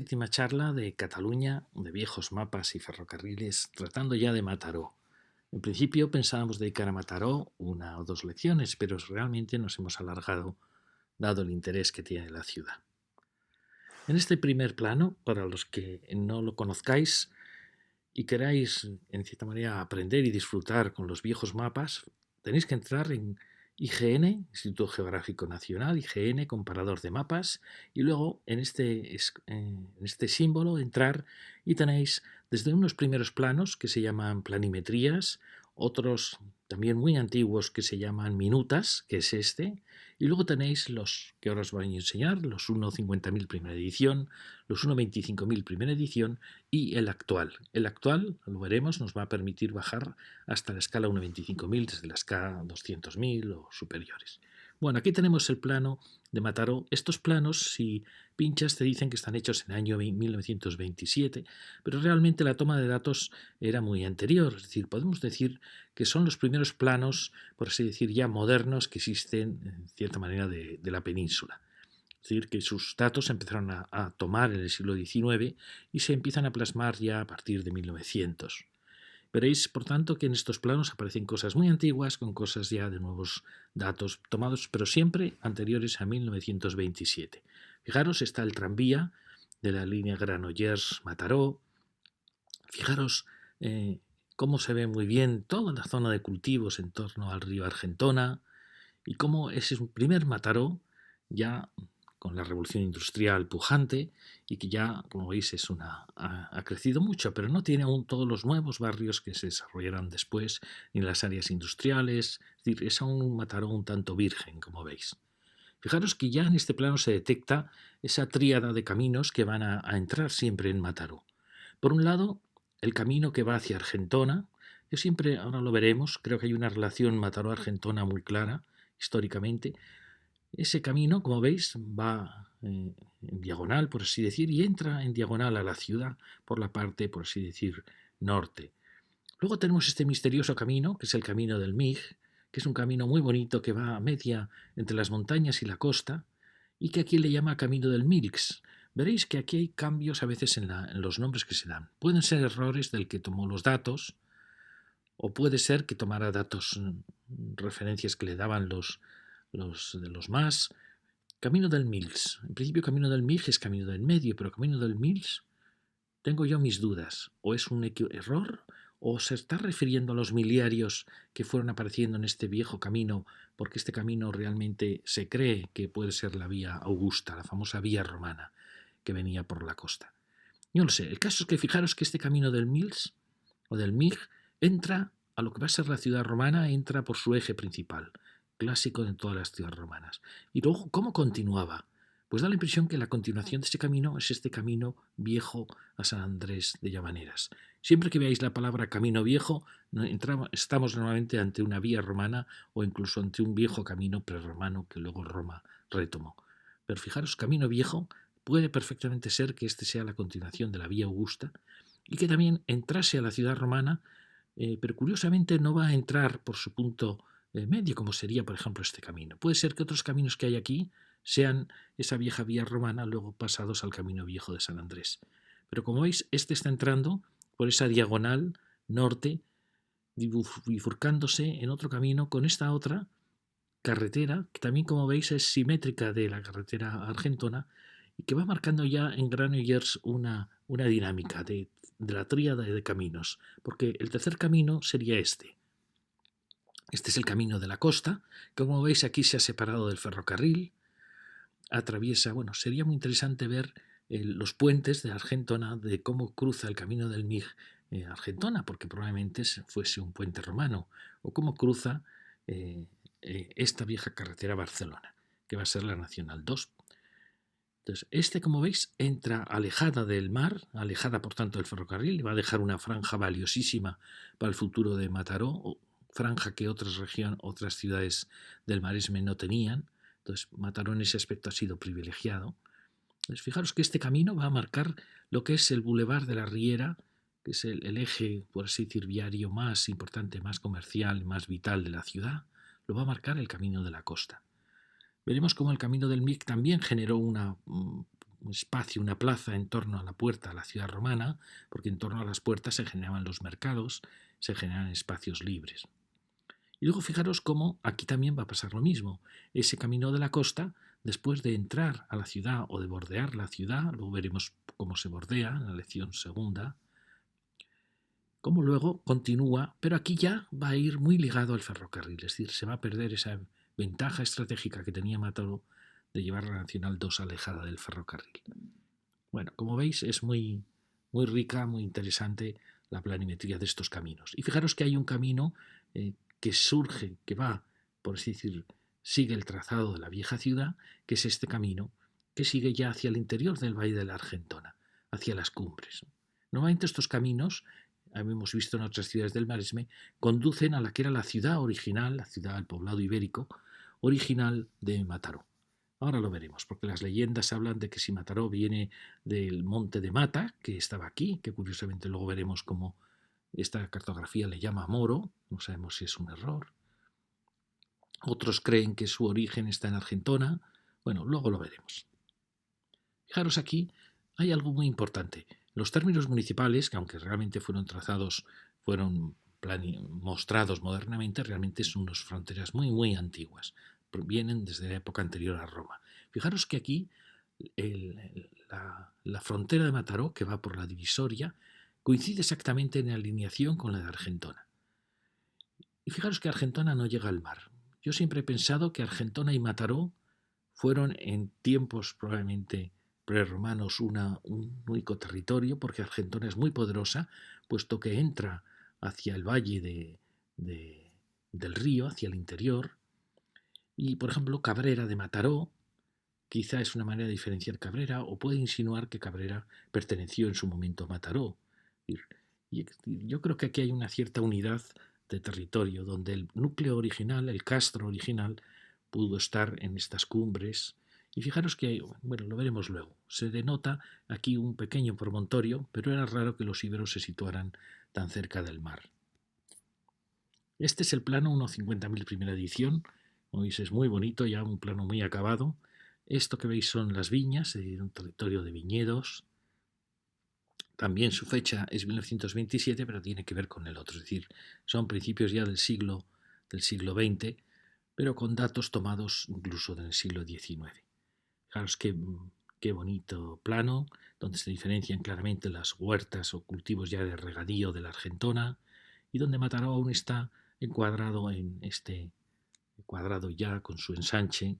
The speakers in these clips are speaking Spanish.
Última charla de Cataluña, de viejos mapas y ferrocarriles, tratando ya de Mataró. En principio pensábamos dedicar a Mataró una o dos lecciones, pero realmente nos hemos alargado dado el interés que tiene la ciudad. En este primer plano, para los que no lo conozcáis y queráis en cierta manera aprender y disfrutar con los viejos mapas, tenéis que entrar en IGN, Instituto Geográfico Nacional, IGN, comparador de mapas, y luego en este símbolo entrar y tenéis desde unos primeros planos que se llaman planimetrías, otros también muy antiguos que se llaman minutas, que es este, y luego tenéis los que ahora os voy a enseñar, los 1.50.000 primera edición, los 1.25.000 primera edición y el actual. El actual, lo veremos, nos va a permitir bajar hasta la escala 1.25.000 desde la escala 200.000 o superiores. Bueno, aquí tenemos el plano de Mataró. Estos planos, si pinchas, te dicen que están hechos en el año 1927, pero realmente la toma de datos era muy anterior. Es decir, podemos decir que son los primeros planos, por así decir, ya modernos que existen, en cierta manera, de la península. Es decir, que sus datos se empezaron a tomar en el siglo XIX y se empiezan a plasmar ya a partir de 1900. Veréis, por tanto, que en estos planos aparecen cosas muy antiguas con cosas ya de nuevos datos tomados, pero siempre anteriores a 1927. Fijaros, está el tranvía de la línea Granollers-Mataró. Fijaros cómo se ve muy bien toda la zona de cultivos en torno al río Argentona y cómo ese es un primer Mataró ya con la revolución industrial pujante y que ya, como veis, ha crecido mucho, pero no tiene aún todos los nuevos barrios que se desarrollarán después, ni las áreas industriales. Es decir, es aún un Mataró un tanto virgen, como veis. Fijaros que ya en este plano se detecta esa tríada de caminos que van a entrar siempre en Mataró. Por un lado, el camino que va hacia Argentona. Yo siempre, ahora lo veremos, creo que hay una relación Mataró-Argentona muy clara, históricamente. Ese camino, como veis, va en diagonal, por así decir, y entra en diagonal a la ciudad por la parte, por así decir, norte. Luego tenemos este misterioso camino, que es el camino del Mig, que es un camino muy bonito que va a media entre las montañas y la costa, y que aquí le llama Camino del Milx. Veréis que aquí hay cambios a veces en los nombres que se dan. Pueden ser errores del que tomó los datos, o puede ser que tomara datos, referencias que le daban los de los más. Camino del Mills. En principio Camino del Mig es Camino del Medio, pero Camino del Mills tengo yo mis dudas. O es un error o se está refiriendo a los miliarios que fueron apareciendo en este viejo camino, porque este camino realmente se cree que puede ser la vía Augusta, la famosa vía romana que venía por la costa. Yo no lo sé. El caso es que fijaros que este camino del Mills o del Mig entra a lo que va a ser la ciudad romana, entra por su eje principal, clásico de todas las ciudades romanas. Y luego, ¿cómo continuaba? Pues da la impresión que la continuación de este camino es este camino viejo a San Andrés de Llavaneras. Siempre que veáis la palabra camino viejo, estamos normalmente ante una vía romana o incluso ante un viejo camino prerromano que luego Roma retomó. Pero fijaros, camino viejo puede perfectamente ser que este sea la continuación de la vía Augusta y que también entrase a la ciudad romana, pero curiosamente no va a entrar por su punto medio, como sería, por ejemplo, este camino. Puede ser que otros caminos que hay aquí sean esa vieja vía romana, luego pasados al camino viejo de San Andrés. Pero como veis, este está entrando por esa diagonal norte, bifurcándose en otro camino con esta otra carretera, que también, como veis, es simétrica de la carretera argentona y que va marcando ya en Granollers una dinámica de la tríada de caminos, porque el tercer camino sería este. Este es el camino de la costa, que como veis aquí se ha separado del ferrocarril, atraviesa, bueno, sería muy interesante ver los puentes de Argentona, de cómo cruza el camino del Mig Argentona, porque probablemente fuese un puente romano, o cómo cruza esta vieja carretera a Barcelona, que va a ser la Nacional 2. Entonces, como veis, entra alejada del mar, alejada por tanto del ferrocarril, y va a dejar una franja valiosísima para el futuro de Mataró, franja que otras ciudades del Maresme no tenían. Entonces, Mataró en ese aspecto ha sido privilegiado. Entonces, fijaros que este camino va a marcar lo que es el Boulevard de la Riera, que es el eje, por así decir, viario más importante, más comercial, más vital de la ciudad. Lo va a marcar el camino de la costa. Veremos cómo el camino del Mig también generó una espacio, una plaza en torno a la puerta a la ciudad romana, porque en torno a las puertas se generaban los mercados, se generaban espacios libres. Y luego fijaros cómo aquí también va a pasar lo mismo. Ese camino de la costa, después de entrar a la ciudad o de bordear la ciudad, luego veremos cómo se bordea en la lección segunda, cómo luego continúa, pero aquí ya va a ir muy ligado al ferrocarril, es decir, se va a perder esa ventaja estratégica que tenía Mataró de llevar la Nacional 2 alejada del ferrocarril. Bueno, como veis es muy, muy rica, muy interesante la planimetría de estos caminos. Y fijaros que hay un camino que surge, que va, por así decir, sigue el trazado de la vieja ciudad, que es este camino que sigue ya hacia el interior del Valle de la Argentona, hacia las cumbres. Normalmente estos caminos, hemos visto en otras ciudades del Maresme, conducen a la que era la ciudad original, la ciudad del poblado ibérico original de Mataró. Ahora lo veremos, porque las leyendas hablan de que si Mataró viene del monte de Mata, que estaba aquí, que curiosamente luego veremos cómo esta cartografía le llama Moro, no sabemos si es un error. Otros creen que su origen está en Argentona. Bueno, luego lo veremos. Fijaros aquí, hay algo muy importante. Los términos municipales, que aunque realmente fueron trazados, fueron mostrados modernamente, realmente son unas fronteras muy, muy antiguas. Vienen desde la época anterior a Roma. Fijaros que aquí la frontera de Mataró, que va por la divisoria, coincide exactamente en alineación con la de Argentona. Y fijaros que Argentona no llega al mar. Yo siempre he pensado que Argentona y Mataró fueron en tiempos probablemente prerromanos un único territorio, porque Argentona es muy poderosa, puesto que entra hacia el valle del río, hacia el interior. Y, por ejemplo, Cabrera de Mataró, quizá es una manera de diferenciar Cabrera, o puede insinuar que Cabrera perteneció en su momento a Mataró. Y yo creo que aquí hay una cierta unidad de territorio, donde el núcleo original, el castro original, pudo estar en estas cumbres. Y fijaros que, bueno, lo veremos luego, se denota aquí un pequeño promontorio, pero era raro que los íberos se situaran tan cerca del mar. Este es el plano 1.50.000 primera edición, como veis es muy bonito, ya un plano muy acabado. Esto que veis son las viñas, un territorio de viñedos. También su fecha es 1927, pero tiene que ver con el otro, es decir, son principios ya del siglo XX, pero con datos tomados incluso del siglo XIX. Fijaros qué bonito plano, donde se diferencian claramente las huertas o cultivos ya de regadío de la Argentona, y donde Mataró aún está encuadrado en este cuadrado ya con su ensanche,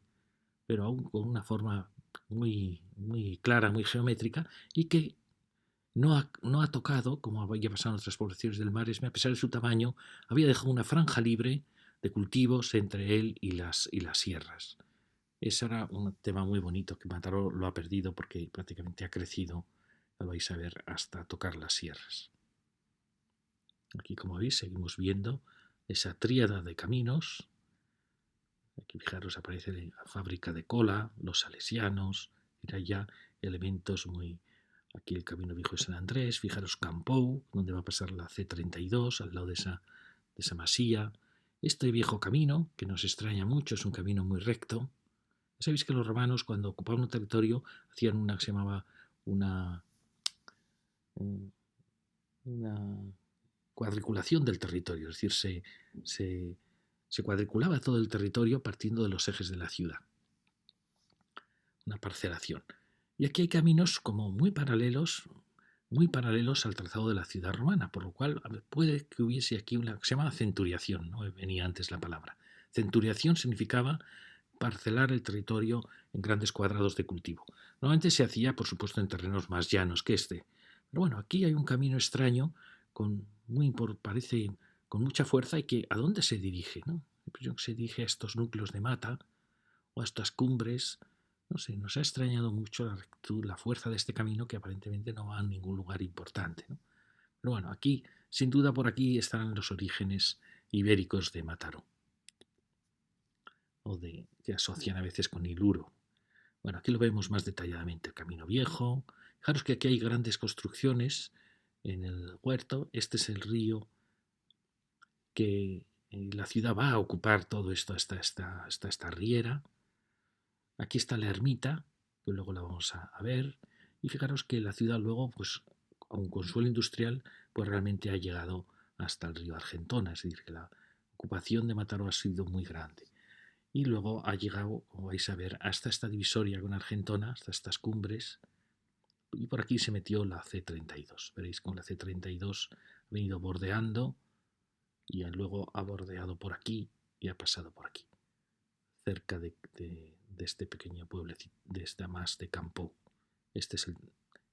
pero aún con una forma muy, muy clara, muy geométrica, y que no ha tocado, como había pasado en otras poblaciones del Maresme, a pesar de su tamaño, había dejado una franja libre de cultivos entre él y las sierras. Ese era un tema muy bonito que Mataró lo ha perdido porque prácticamente ha crecido, lo vais a ver, hasta tocar las sierras. Aquí, como veis, seguimos viendo esa tríada de caminos. Aquí, fijaros, aparece la fábrica de cola, los salesianos, era ya elementos muy... Aquí el camino viejo de San Andrés, fijaros Campou, donde va a pasar la C32, al lado de esa masía. Este viejo camino, que nos extraña mucho, es un camino muy recto. Sabéis que los romanos, cuando ocupaban un territorio, hacían una que se llamaba una cuadriculación del territorio, es decir, se cuadriculaba todo el territorio partiendo de los ejes de la ciudad. Una parcelación. Y aquí hay caminos como muy paralelos al trazado de la ciudad romana, por lo cual puede que hubiese aquí una que se llama centuriación, no venía antes la palabra. Centuriación significaba parcelar el territorio en grandes cuadrados de cultivo. Normalmente se hacía, por supuesto, en terrenos más llanos que este. Pero bueno, aquí hay un camino extraño, parece con mucha fuerza, y que ¿a dónde se dirige? ¿No? Se dirige a estos núcleos de mata o a estas cumbres. No sé, nos ha extrañado mucho la rectitud, la fuerza de este camino, que aparentemente no va a ningún lugar importante, ¿no? Pero bueno, aquí, sin duda por aquí están los orígenes ibéricos de Mataró, que asocian a veces con Iluro. Bueno, aquí lo vemos más detalladamente, el camino viejo. Fijaros que aquí hay grandes construcciones en el huerto. Este es el río que la ciudad va a ocupar todo esto hasta esta riera. Aquí está la ermita, que luego la vamos a ver. Y fijaros que la ciudad luego, pues, aun con suelo industrial, pues realmente ha llegado hasta el río Argentona, es decir, que la ocupación de Mataró ha sido muy grande. Y luego ha llegado, como vais a ver, hasta esta divisoria con Argentona, hasta estas cumbres, y por aquí se metió la C-32. Veréis como la C-32 ha venido bordeando y luego ha bordeado por aquí y ha pasado por aquí, cerca de este pequeño pueblecito, de esta más de campo. Este es el,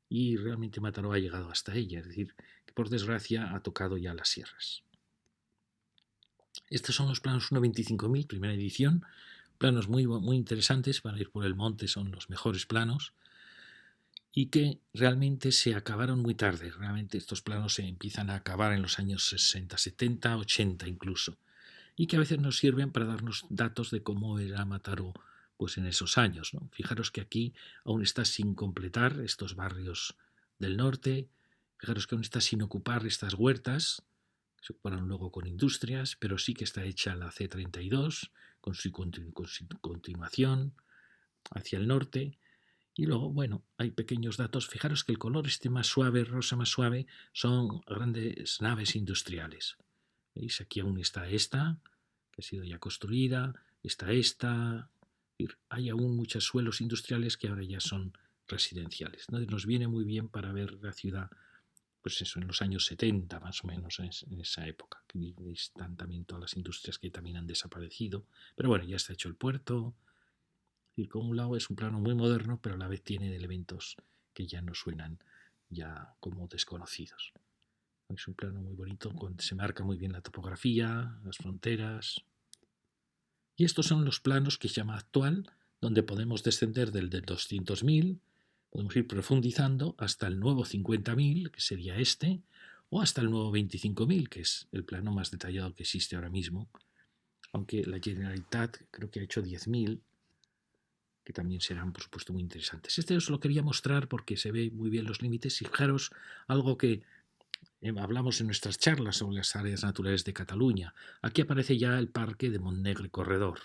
y realmente Mataró ha llegado hasta ella, es decir, que por desgracia ha tocado ya las sierras. Estos son los planos 1.25.000, primera edición, planos muy, muy interesantes para ir por el monte, son los mejores planos, y que realmente se acabaron muy tarde. Realmente estos planos se empiezan a acabar en los años 60, 70, 80 incluso, y que a veces nos sirven para darnos datos de cómo era Mataró pues en esos años, ¿no? Fijaros que aquí aún está sin completar estos barrios del norte, fijaros que aún está sin ocupar estas huertas, que se ocuparon luego con industrias, pero sí que está hecha la C-32 con su continuación hacia el norte. Y luego, bueno, hay pequeños datos. Fijaros que el color este más suave, rosa más suave, son grandes naves industriales. ¿Veis? Aquí aún está esta, que ha sido ya construida, está esta. Hay aún muchos suelos industriales que ahora ya son residenciales, ¿no? Nos viene muy bien para ver la ciudad, pues eso, en los años 70 más o menos, en esa época. Aquí están también todas las industrias que también han desaparecido. Pero bueno, ya está hecho el puerto. Es decir, por un lado es un plano muy moderno, pero a la vez tiene elementos que ya no suenan ya como desconocidos. Es un plano muy bonito, se marca muy bien la topografía, las fronteras. Y estos son los planos que se llama actual, donde podemos descender del 200.000, podemos ir profundizando hasta el nuevo 50.000, que sería este, o hasta el nuevo 25.000, que es el plano más detallado que existe ahora mismo, aunque la Generalitat creo que ha hecho 10.000, que también serán, por supuesto, muy interesantes. Este os lo quería mostrar porque se ve muy bien los límites y fijaros algo que hablamos en nuestras charlas sobre las áreas naturales de Cataluña. Aquí aparece ya el parque de Montnegre Corredor,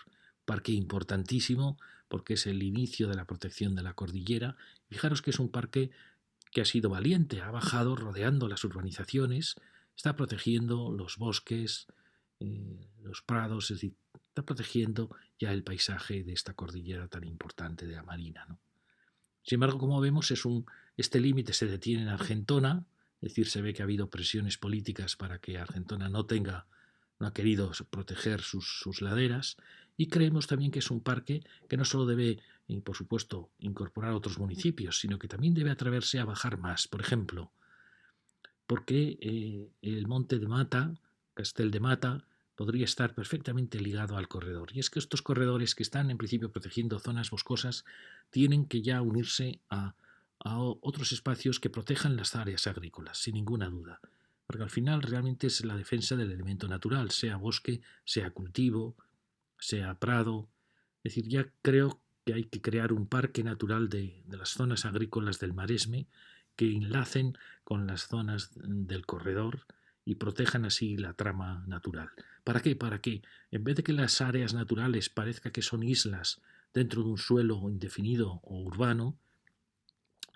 parque importantísimo porque es el inicio de la protección de la cordillera. Fijaros que es un parque que ha sido valiente, ha bajado rodeando las urbanizaciones, está protegiendo los bosques, los prados, es decir, está protegiendo ya el paisaje de esta cordillera tan importante de la Marina, ¿no? Sin embargo, como vemos, este límite se detiene en Argentona, es decir, se ve que ha habido presiones políticas para que Argentona no ha querido proteger sus laderas, y creemos también que es un parque que no solo debe, por supuesto, incorporar otros municipios, sino que también debe atreverse a bajar más. Por ejemplo, porque el monte de Mata, Castel de Mata, podría estar perfectamente ligado al corredor. Y es que estos corredores que están en principio protegiendo zonas boscosas tienen que ya unirse a otros espacios que protejan las áreas agrícolas, sin ninguna duda. Porque al final realmente es la defensa del elemento natural, sea bosque, sea cultivo, sea prado. Es decir, ya creo que hay que crear un parque natural de las zonas agrícolas del Maresme que enlacen con las zonas del corredor y protejan así la trama natural. ¿Para qué? Para que en vez de que las áreas naturales parezca que son islas dentro de un suelo indefinido o urbano,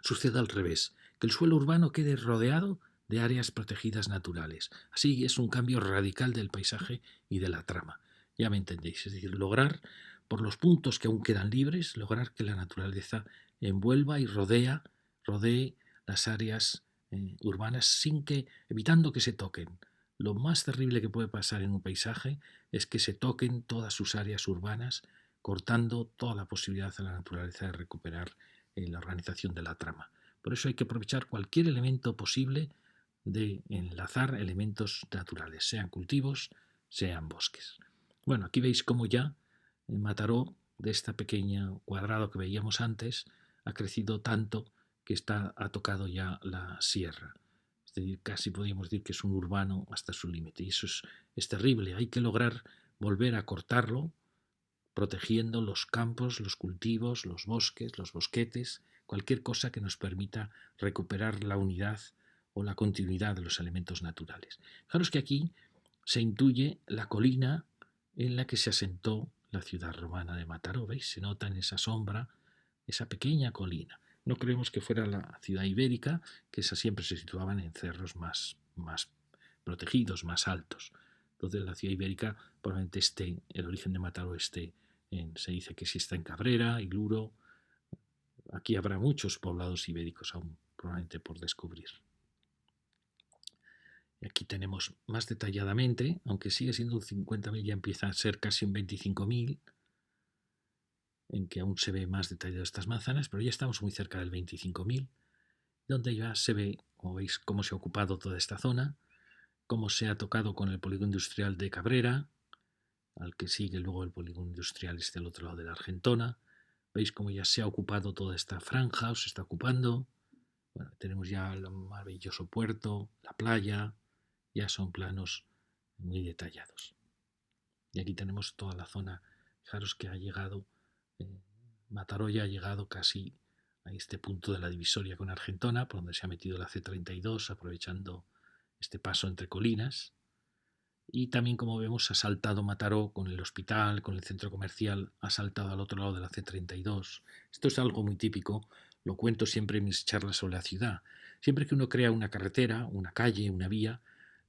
suceda al revés, que el suelo urbano quede rodeado de áreas protegidas naturales. Así es un cambio radical del paisaje y de la trama. Ya me entendéis, es decir, lograr, por los puntos que aún quedan libres, lograr que la naturaleza envuelva y rodee las áreas urbanas evitando que se toquen. Lo más terrible que puede pasar en un paisaje es que se toquen todas sus áreas urbanas, cortando toda la posibilidad de la naturaleza de recuperar la organización de la trama. Por eso hay que aprovechar cualquier elemento posible de enlazar elementos naturales, sean cultivos, sean bosques. Bueno, aquí veis cómo ya Mataró, de este pequeño cuadrado que veíamos antes, ha crecido tanto que ha tocado ya la sierra. Es decir, casi podríamos decir que es un urbano hasta su límite. Y eso es terrible. Hay que lograr volver a cortarlo, protegiendo los campos, los cultivos, los bosques, los bosquetes, cualquier cosa que nos permita recuperar la unidad o la continuidad de los elementos naturales. Fijaros que aquí se intuye la colina en la que se asentó la ciudad romana de Mataró, ¿veis? Se nota en esa sombra esa pequeña colina. No creemos que fuera la ciudad ibérica, que esas siempre se situaban en cerros más protegidos, más altos. Entonces la ciudad ibérica probablemente esté, el origen de Mataró esté se dice que sí está en Cabrera, Iluro. Aquí habrá muchos poblados ibéricos aún probablemente por descubrir. Y aquí tenemos más detalladamente, aunque sigue siendo un 50.000, ya empieza a ser casi un 25.000, en que aún se ve más detallado estas manzanas, pero ya estamos muy cerca del 25.000, donde ya se ve, como veis, cómo se ha ocupado toda esta zona, cómo se ha tocado con el polígono industrial de Cabrera, al que sigue luego el polígono industrial este al otro lado de la Argentona. Veis cómo ya se ha ocupado toda esta franja, o se está ocupando. Bueno, tenemos ya el maravilloso puerto, la playa, ya son planos muy detallados. Y aquí tenemos toda la zona. Fijaros que ha llegado, Mataró ya ha llegado casi a este punto de la divisoria con Argentona, por donde se ha metido la C-32, aprovechando este paso entre colinas. Y también, como vemos, ha saltado Mataró con el hospital, con el centro comercial, ha saltado al otro lado de la C-32. Esto es algo muy típico, lo cuento siempre en mis charlas sobre la ciudad. Siempre que uno crea una carretera, una calle, una vía,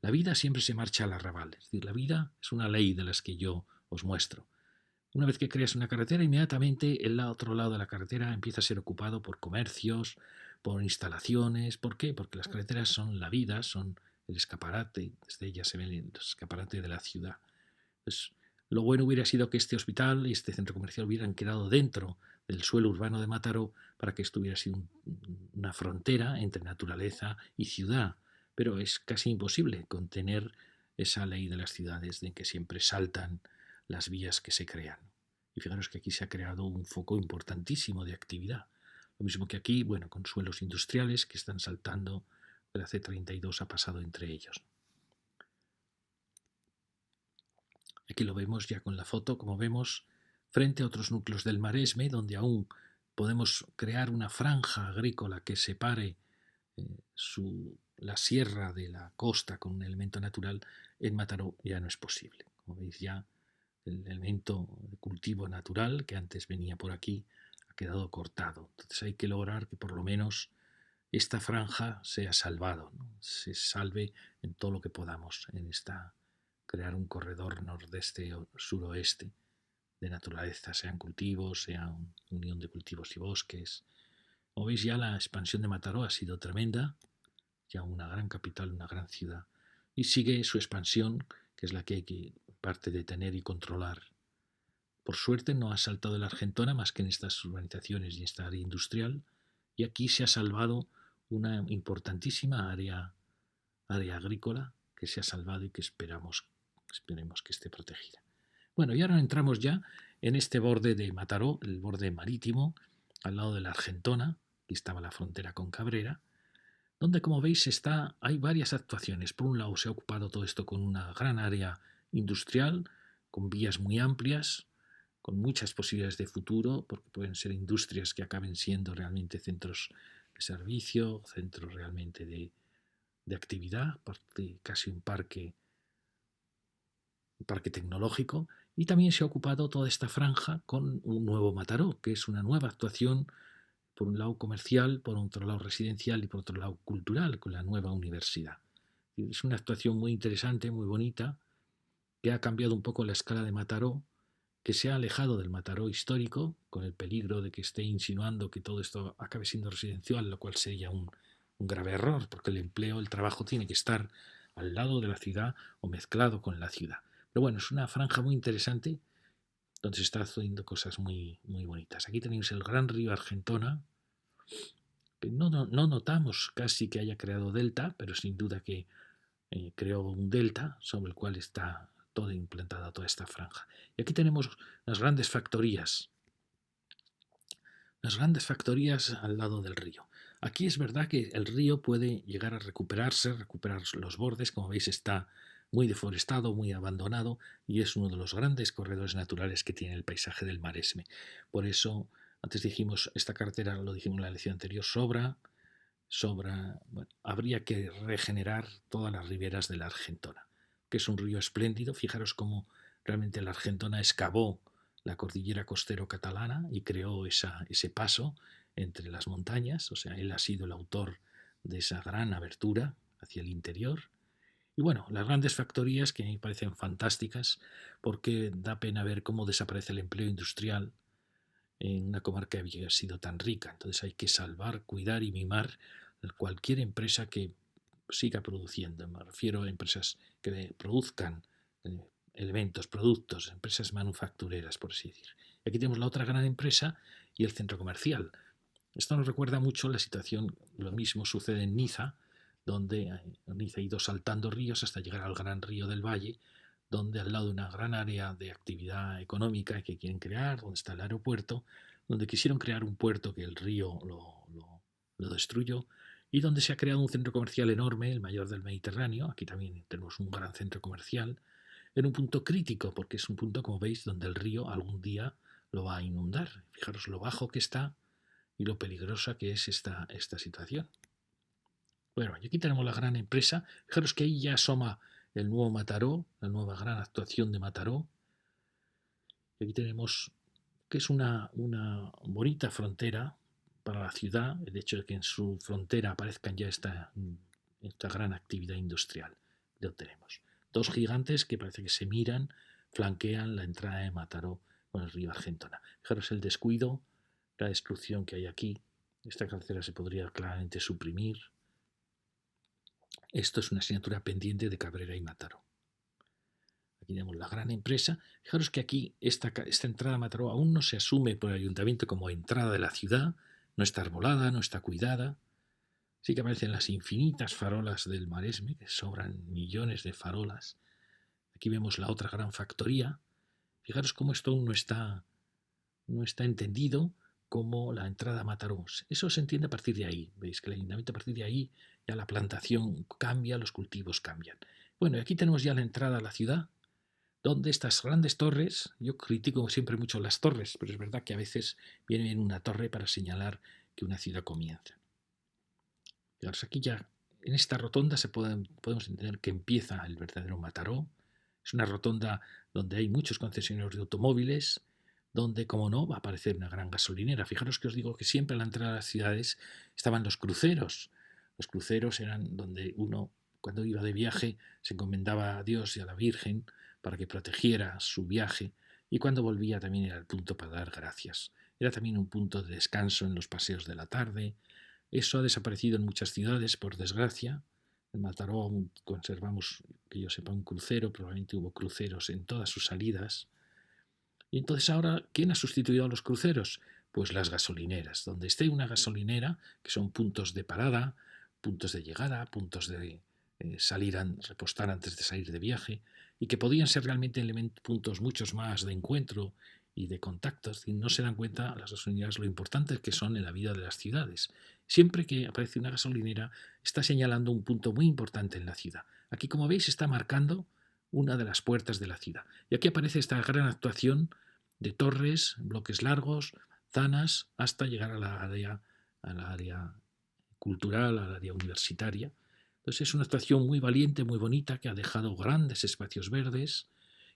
la vida siempre se marcha al arrabal. Es decir, la vida es una ley de las que yo os muestro. Una vez que creas una carretera, inmediatamente el otro lado de la carretera empieza a ser ocupado por comercios, por instalaciones. ¿Por qué? Porque las carreteras son la vida, son el escaparate, desde ellas se ve el escaparate de la ciudad. Pues, lo bueno hubiera sido que este hospital y este centro comercial hubieran quedado dentro del suelo urbano de Mataró para que esto hubiera sido una frontera entre naturaleza y ciudad. Pero es casi imposible contener esa ley de las ciudades de que siempre saltan las vías que se crean. Y fijaros que aquí se ha creado un foco importantísimo de actividad. Lo mismo que aquí, bueno, con suelos industriales que están saltando, la C-32 ha pasado entre ellos. Aquí lo vemos ya con la foto, como vemos, frente a otros núcleos del Maresme, donde aún podemos crear una franja agrícola que separe la sierra de la costa con un elemento natural. En Mataró ya no es posible. Como veis, ya el elemento de cultivo natural que antes venía por aquí ha quedado cortado. Entonces hay que lograr que por lo menos esta franja sea salvado, ¿no? Se salve en todo lo que podamos en crear un corredor nordeste o suroeste de naturaleza, sean cultivos, sea unión de cultivos y bosques. Como veis, ya la expansión de Mataró ha sido tremenda, ya una gran capital, una gran ciudad, y sigue su expansión, que es la que hay que parte detener y controlar. Por suerte no ha saltado la Argentona más que en estas urbanizaciones y esta área industrial, y aquí se ha salvado una importantísima área agrícola que se ha salvado y que esperemos que esté protegida. Bueno, y ahora entramos ya en este borde de Mataró, el borde marítimo, al lado de la Argentona, que estaba la frontera con Cabrera, donde, como veis, hay varias actuaciones. Por un lado, se ha ocupado todo esto con una gran área industrial, con vías muy amplias, con muchas posibilidades de futuro, porque pueden ser industrias que acaben siendo realmente centros de servicio, centros realmente de actividad, casi un parque tecnológico, y también se ha ocupado toda esta franja con un nuevo Mataró, que es una nueva actuación, por un lado comercial, por otro lado residencial y por otro lado cultural, con la nueva universidad. Es una actuación muy interesante, muy bonita, que ha cambiado un poco la escala de Mataró, que se ha alejado del Mataró histórico, con el peligro de que esté insinuando que todo esto acabe siendo residencial, lo cual sería un grave error, porque el empleo, el trabajo tiene que estar al lado de la ciudad o mezclado con la ciudad. Pero bueno, es una franja muy interesante donde se están haciendo cosas muy, muy bonitas. Aquí tenéis el gran río Argentona, que no notamos casi que haya creado delta, pero sin duda que creó un delta sobre el cual está toda implantada toda esta franja. Y aquí tenemos las grandes factorías al lado del río. Aquí es verdad que el río puede llegar a recuperar los bordes, como veis está muy deforestado, muy abandonado, y es uno de los grandes corredores naturales que tiene el paisaje del Maresme. Por eso, antes dijimos, esta carretera, lo dijimos en la lección anterior, bueno, habría que regenerar todas las riberas de la Argentona, que es un río espléndido. Fijaros cómo realmente la Argentona excavó la cordillera costero catalana y creó ese paso entre las montañas. O sea, él ha sido el autor de esa gran abertura hacia el interior. Y bueno, las grandes factorías que a mí me parecen fantásticas porque da pena ver cómo desaparece el empleo industrial en una comarca que había sido tan rica. Entonces hay que salvar, cuidar y mimar cualquier empresa que siga produciendo. Me refiero a empresas que produzcan elementos, productos, empresas manufactureras, por así decir. Y aquí tenemos la otra gran empresa y el centro comercial. Esto nos recuerda mucho la situación, lo mismo sucede en Niza, donde Niza ha ido saltando ríos hasta llegar al gran río del Valle, donde al lado de una gran área de actividad económica que quieren crear, donde está el aeropuerto, donde quisieron crear un puerto que el río lo destruyó, y donde se ha creado un centro comercial enorme, el mayor del Mediterráneo. Aquí también tenemos un gran centro comercial, en un punto crítico, porque es un punto, como veis, donde el río algún día lo va a inundar. Fijaros lo bajo que está y lo peligrosa que es esta situación. Bueno, y aquí tenemos la gran empresa. Fijaros que ahí ya asoma el nuevo Mataró, la nueva gran actuación de Mataró. Y aquí tenemos que es una bonita frontera para la ciudad, el hecho de que en su frontera aparezcan ya esta gran actividad industrial. Lo tenemos. Dos gigantes que parece que se miran, flanquean la entrada de Mataró con el río Argentona. Fijaros el descuido, la destrucción que hay aquí. Esta carretera se podría claramente suprimir. Esto es una asignatura pendiente de Cabrera y Mataró. Aquí tenemos la gran empresa. Fijaros que aquí esta entrada a Mataró aún no se asume por el ayuntamiento como entrada de la ciudad, no está arbolada, no está cuidada. Sí que aparecen las infinitas farolas del Maresme, que sobran millones de farolas. Aquí vemos la otra gran factoría. Fijaros cómo esto aún no está entendido como la entrada a Mataró. Eso se entiende a partir de ahí. Veis que el ayuntamiento a partir de ahí ya la plantación cambia, los cultivos cambian. Bueno, y aquí tenemos ya la entrada a la ciudad, donde estas grandes torres, yo critico siempre mucho las torres, pero es verdad que a veces viene en una torre para señalar que una ciudad comienza. Fijaros, aquí ya en esta rotonda podemos entender que empieza el verdadero Mataró. Es una rotonda donde hay muchos concesionarios de automóviles, donde, como no, va a aparecer una gran gasolinera. Fijaros que os digo que siempre a la entrada de las ciudades estaban los cruceros. Los cruceros eran donde uno, cuando iba de viaje, se encomendaba a Dios y a la Virgen para que protegiera su viaje, y cuando volvía también era el punto para dar gracias. Era también un punto de descanso en los paseos de la tarde. Eso ha desaparecido en muchas ciudades, por desgracia. En Mataró aún conservamos, que yo sepa, un crucero, probablemente hubo cruceros en todas sus salidas. Y entonces ahora, ¿quién ha sustituido a los cruceros? Pues las gasolineras. Donde esté una gasolinera, que son puntos de parada, puntos de llegada, puntos de repostar antes de salir de viaje, y que podían ser realmente puntos muchos más de encuentro y de contactos, y no se dan cuenta las gasolineras lo importantes que son en la vida de las ciudades. Siempre que aparece una gasolinera, está señalando un punto muy importante en la ciudad. Aquí, como veis, está marcando una de las puertas de la ciudad. Y aquí aparece esta gran actuación de torres, bloques largos, zanas, hasta llegar a la área cultural, al área universitaria. Entonces es una actuación muy valiente, muy bonita, que ha dejado grandes espacios verdes.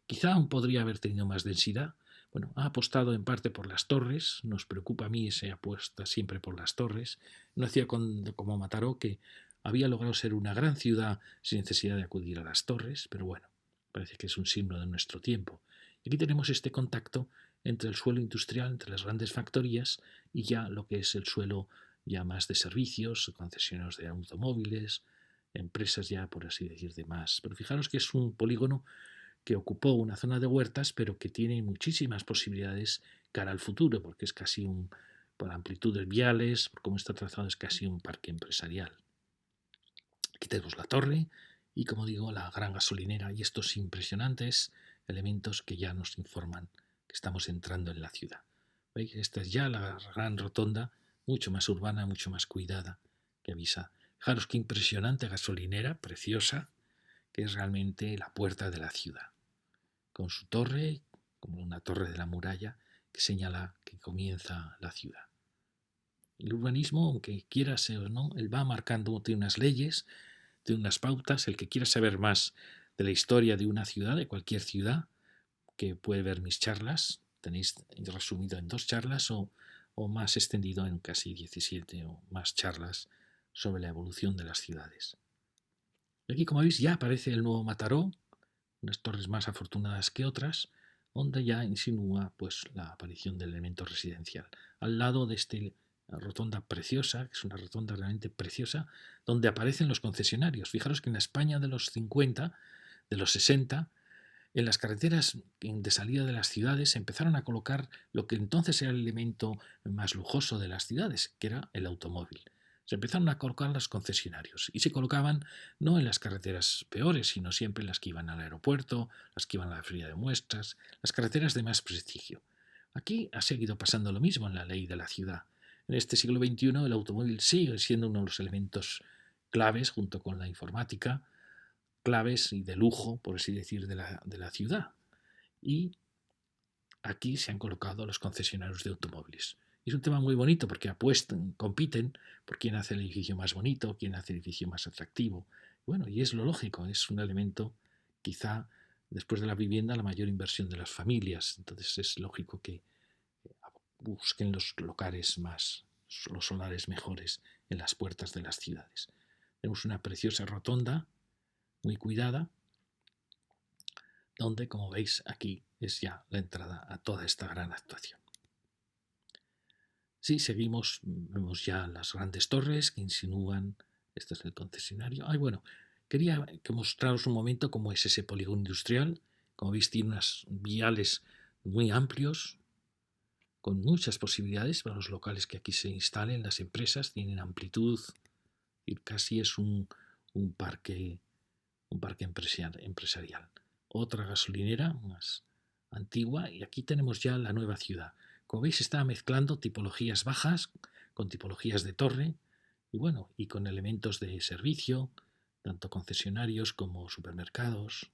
Quizá aún podría haber tenido más densidad. Bueno, ha apostado en parte por las torres. Nos preocupa a mí esa apuesta siempre por las torres. No hacía como Mataró, que había logrado ser una gran ciudad sin necesidad de acudir a las torres, pero bueno, parece que es un signo de nuestro tiempo. Y aquí tenemos este contacto entre el suelo industrial, entre las grandes factorías, y ya lo que es el suelo ya más de servicios, concesionarios de automóviles, empresas ya, por así decir, de más. Pero fijaros que es un polígono que ocupó una zona de huertas, pero que tiene muchísimas posibilidades cara al futuro, porque es casi por la amplitud de viales, por cómo está trazado, es casi un parque empresarial. Aquí tenemos la torre y, como digo, la gran gasolinera y estos impresionantes elementos que ya nos informan que estamos entrando en la ciudad. ¿Veis? Esta es ya la gran rotonda, mucho más urbana, mucho más cuidada, que avisa. Fijaros qué impresionante gasolinera, preciosa, que es realmente la puerta de la ciudad, con su torre, como una torre de la muralla, que señala que comienza la ciudad. El urbanismo, aunque quiera ser o no, él va marcando, tiene unas leyes, tiene unas pautas. El que quiera saber más de la historia de una ciudad, de cualquier ciudad, que puede ver mis charlas, tenéis resumido en 2 charlas o más extendido en casi 17 o más charlas sobre la evolución de las ciudades. Y aquí, como veis, ya aparece el nuevo Mataró, unas torres más afortunadas que otras, donde ya insinúa pues, la aparición del elemento residencial. Al lado de esta rotonda preciosa, que es una rotonda realmente preciosa, donde aparecen los concesionarios. Fijaros que en la España de los 50, de los 60, en las carreteras de salida de las ciudades se empezaron a colocar lo que entonces era el elemento más lujoso de las ciudades, que era el automóvil. Se empezaron a colocar los concesionarios y se colocaban no en las carreteras peores, sino siempre en las que iban al aeropuerto, las que iban a la feria de muestras, las carreteras de más prestigio. Aquí ha seguido pasando lo mismo en la ley de la ciudad. En este siglo XXI el automóvil sigue siendo uno de los elementos claves, junto con la informática, claves y de lujo, por así decir, de la ciudad. Y aquí se han colocado los concesionarios de automóviles. Y es un tema muy bonito porque apuestan, compiten por quién hace el edificio más bonito, quién hace el edificio más atractivo. Bueno, y es lo lógico, es un elemento, quizá después de la vivienda, la mayor inversión de las familias. Entonces es lógico que busquen los locales más, los solares mejores en las puertas de las ciudades. Tenemos una preciosa rotonda, muy cuidada, donde, como veis aquí, es ya la entrada a toda esta gran actuación. Si seguimos, vemos ya las grandes torres que insinúan, este es el concesionario. Bueno, quería mostraros un momento cómo es ese polígono industrial. Como veis, tiene unos viales muy amplios, con muchas posibilidades para los locales que aquí se instalen. Las empresas tienen amplitud, y casi es un parque empresarial. Otra gasolinera más antigua y aquí tenemos ya la nueva ciudad. Como veis, está mezclando tipologías bajas con tipologías de torre y bueno, y con elementos de servicio, tanto concesionarios como supermercados.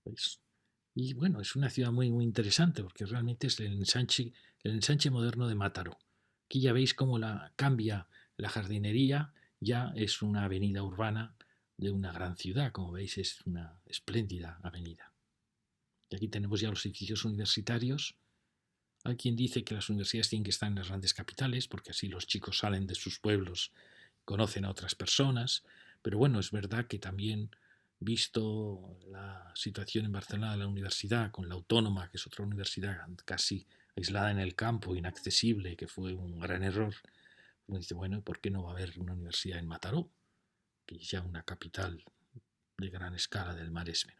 ¿Veis? Y bueno, es una ciudad muy, muy interesante porque realmente es el ensanche moderno de Mataró. Aquí ya veis cómo cambia la jardinería, ya es una avenida urbana de una gran ciudad, como veis es una espléndida avenida. Y aquí tenemos ya los edificios universitarios. Hay quien dice que las universidades tienen que estar en las grandes capitales porque así los chicos salen de sus pueblos, conocen a otras personas, pero bueno, es verdad que también, visto la situación en Barcelona de la universidad, con la Autónoma, que es otra universidad casi aislada en el campo, inaccesible, que fue un gran error, uno dice, bueno, ¿por qué no va a haber una universidad en Mataró, que es ya una capital de gran escala del Maresme?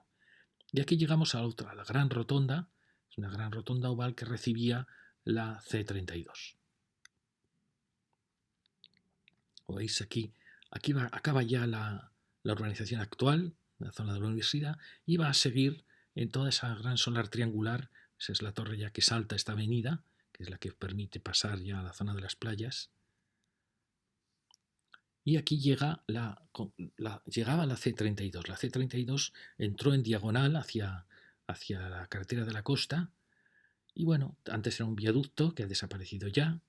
Y aquí llegamos a la gran rotonda, es una gran rotonda oval que recibía la C32. Como veis aquí, acaba ya la urbanización actual, la zona de la universidad, y va a seguir en toda esa gran solar triangular. Esa es la torre ya que salta esta avenida, que es la que permite pasar ya a la zona de las playas. Y aquí llegaba la C32. La C32 entró en diagonal hacia la carretera de la costa. Y bueno, antes era un viaducto que ha desaparecido ya.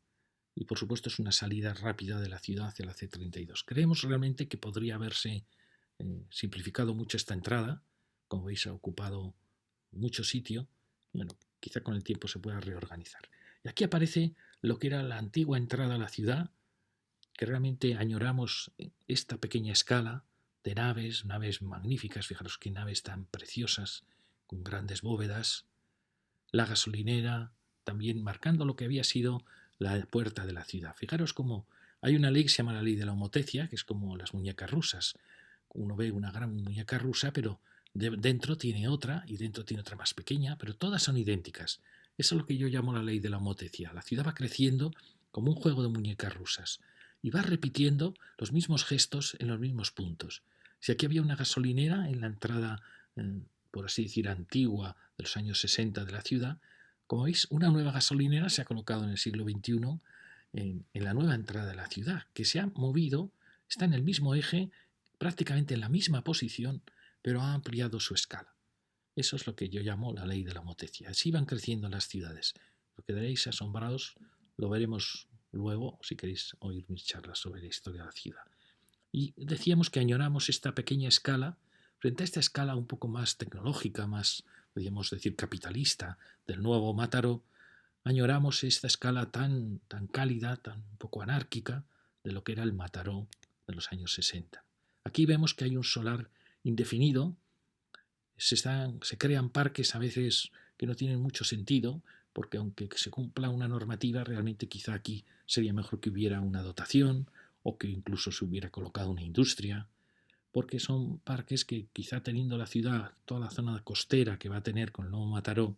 Y por supuesto es una salida rápida de la ciudad hacia la C32. Creemos realmente que podría haberse simplificado mucho esta entrada. Como veis, ha ocupado mucho sitio. Bueno, quizá con el tiempo se pueda reorganizar. Y aquí aparece lo que era la antigua entrada a la ciudad, que realmente añoramos esta pequeña escala de naves magníficas. Fijaros qué naves tan preciosas, con grandes bóvedas. La gasolinera, también marcando lo que había sido la puerta de la ciudad. Fijaros cómo hay una ley que se llama la ley de la homotecia, que es como las muñecas rusas. Uno ve una gran muñeca rusa, pero dentro tiene otra y dentro tiene otra más pequeña, pero todas son idénticas. Eso es lo que yo llamo la ley de la homotecia. La ciudad va creciendo como un juego de muñecas rusas y va repitiendo los mismos gestos en los mismos puntos. Si aquí había una gasolinera en la entrada, por así decir, antigua de los años 60 de la ciudad, como veis, una nueva gasolinera se ha colocado en el siglo XXI en la nueva entrada de la ciudad, que se ha movido, está en el mismo eje, prácticamente en la misma posición, pero ha ampliado su escala. Eso es lo que yo llamo la ley de la homotecia. Así van creciendo las ciudades. Lo quedaréis asombrados, lo veremos luego, si queréis oír mis charlas sobre la historia de la ciudad. Y decíamos que añoramos esta pequeña escala frente a esta escala un poco más tecnológica, más podríamos decir capitalista, del nuevo Mataró, añoramos esta escala tan cálida, tan poco anárquica de lo que era el Mataró de los años 60. Aquí vemos que hay un solar indefinido, se crean parques a veces que no tienen mucho sentido, porque aunque se cumpla una normativa, realmente quizá aquí sería mejor que hubiera una dotación o que incluso se hubiera colocado una industria, porque son parques que quizá teniendo la ciudad, toda la zona costera que va a tener con el nuevo Mataró,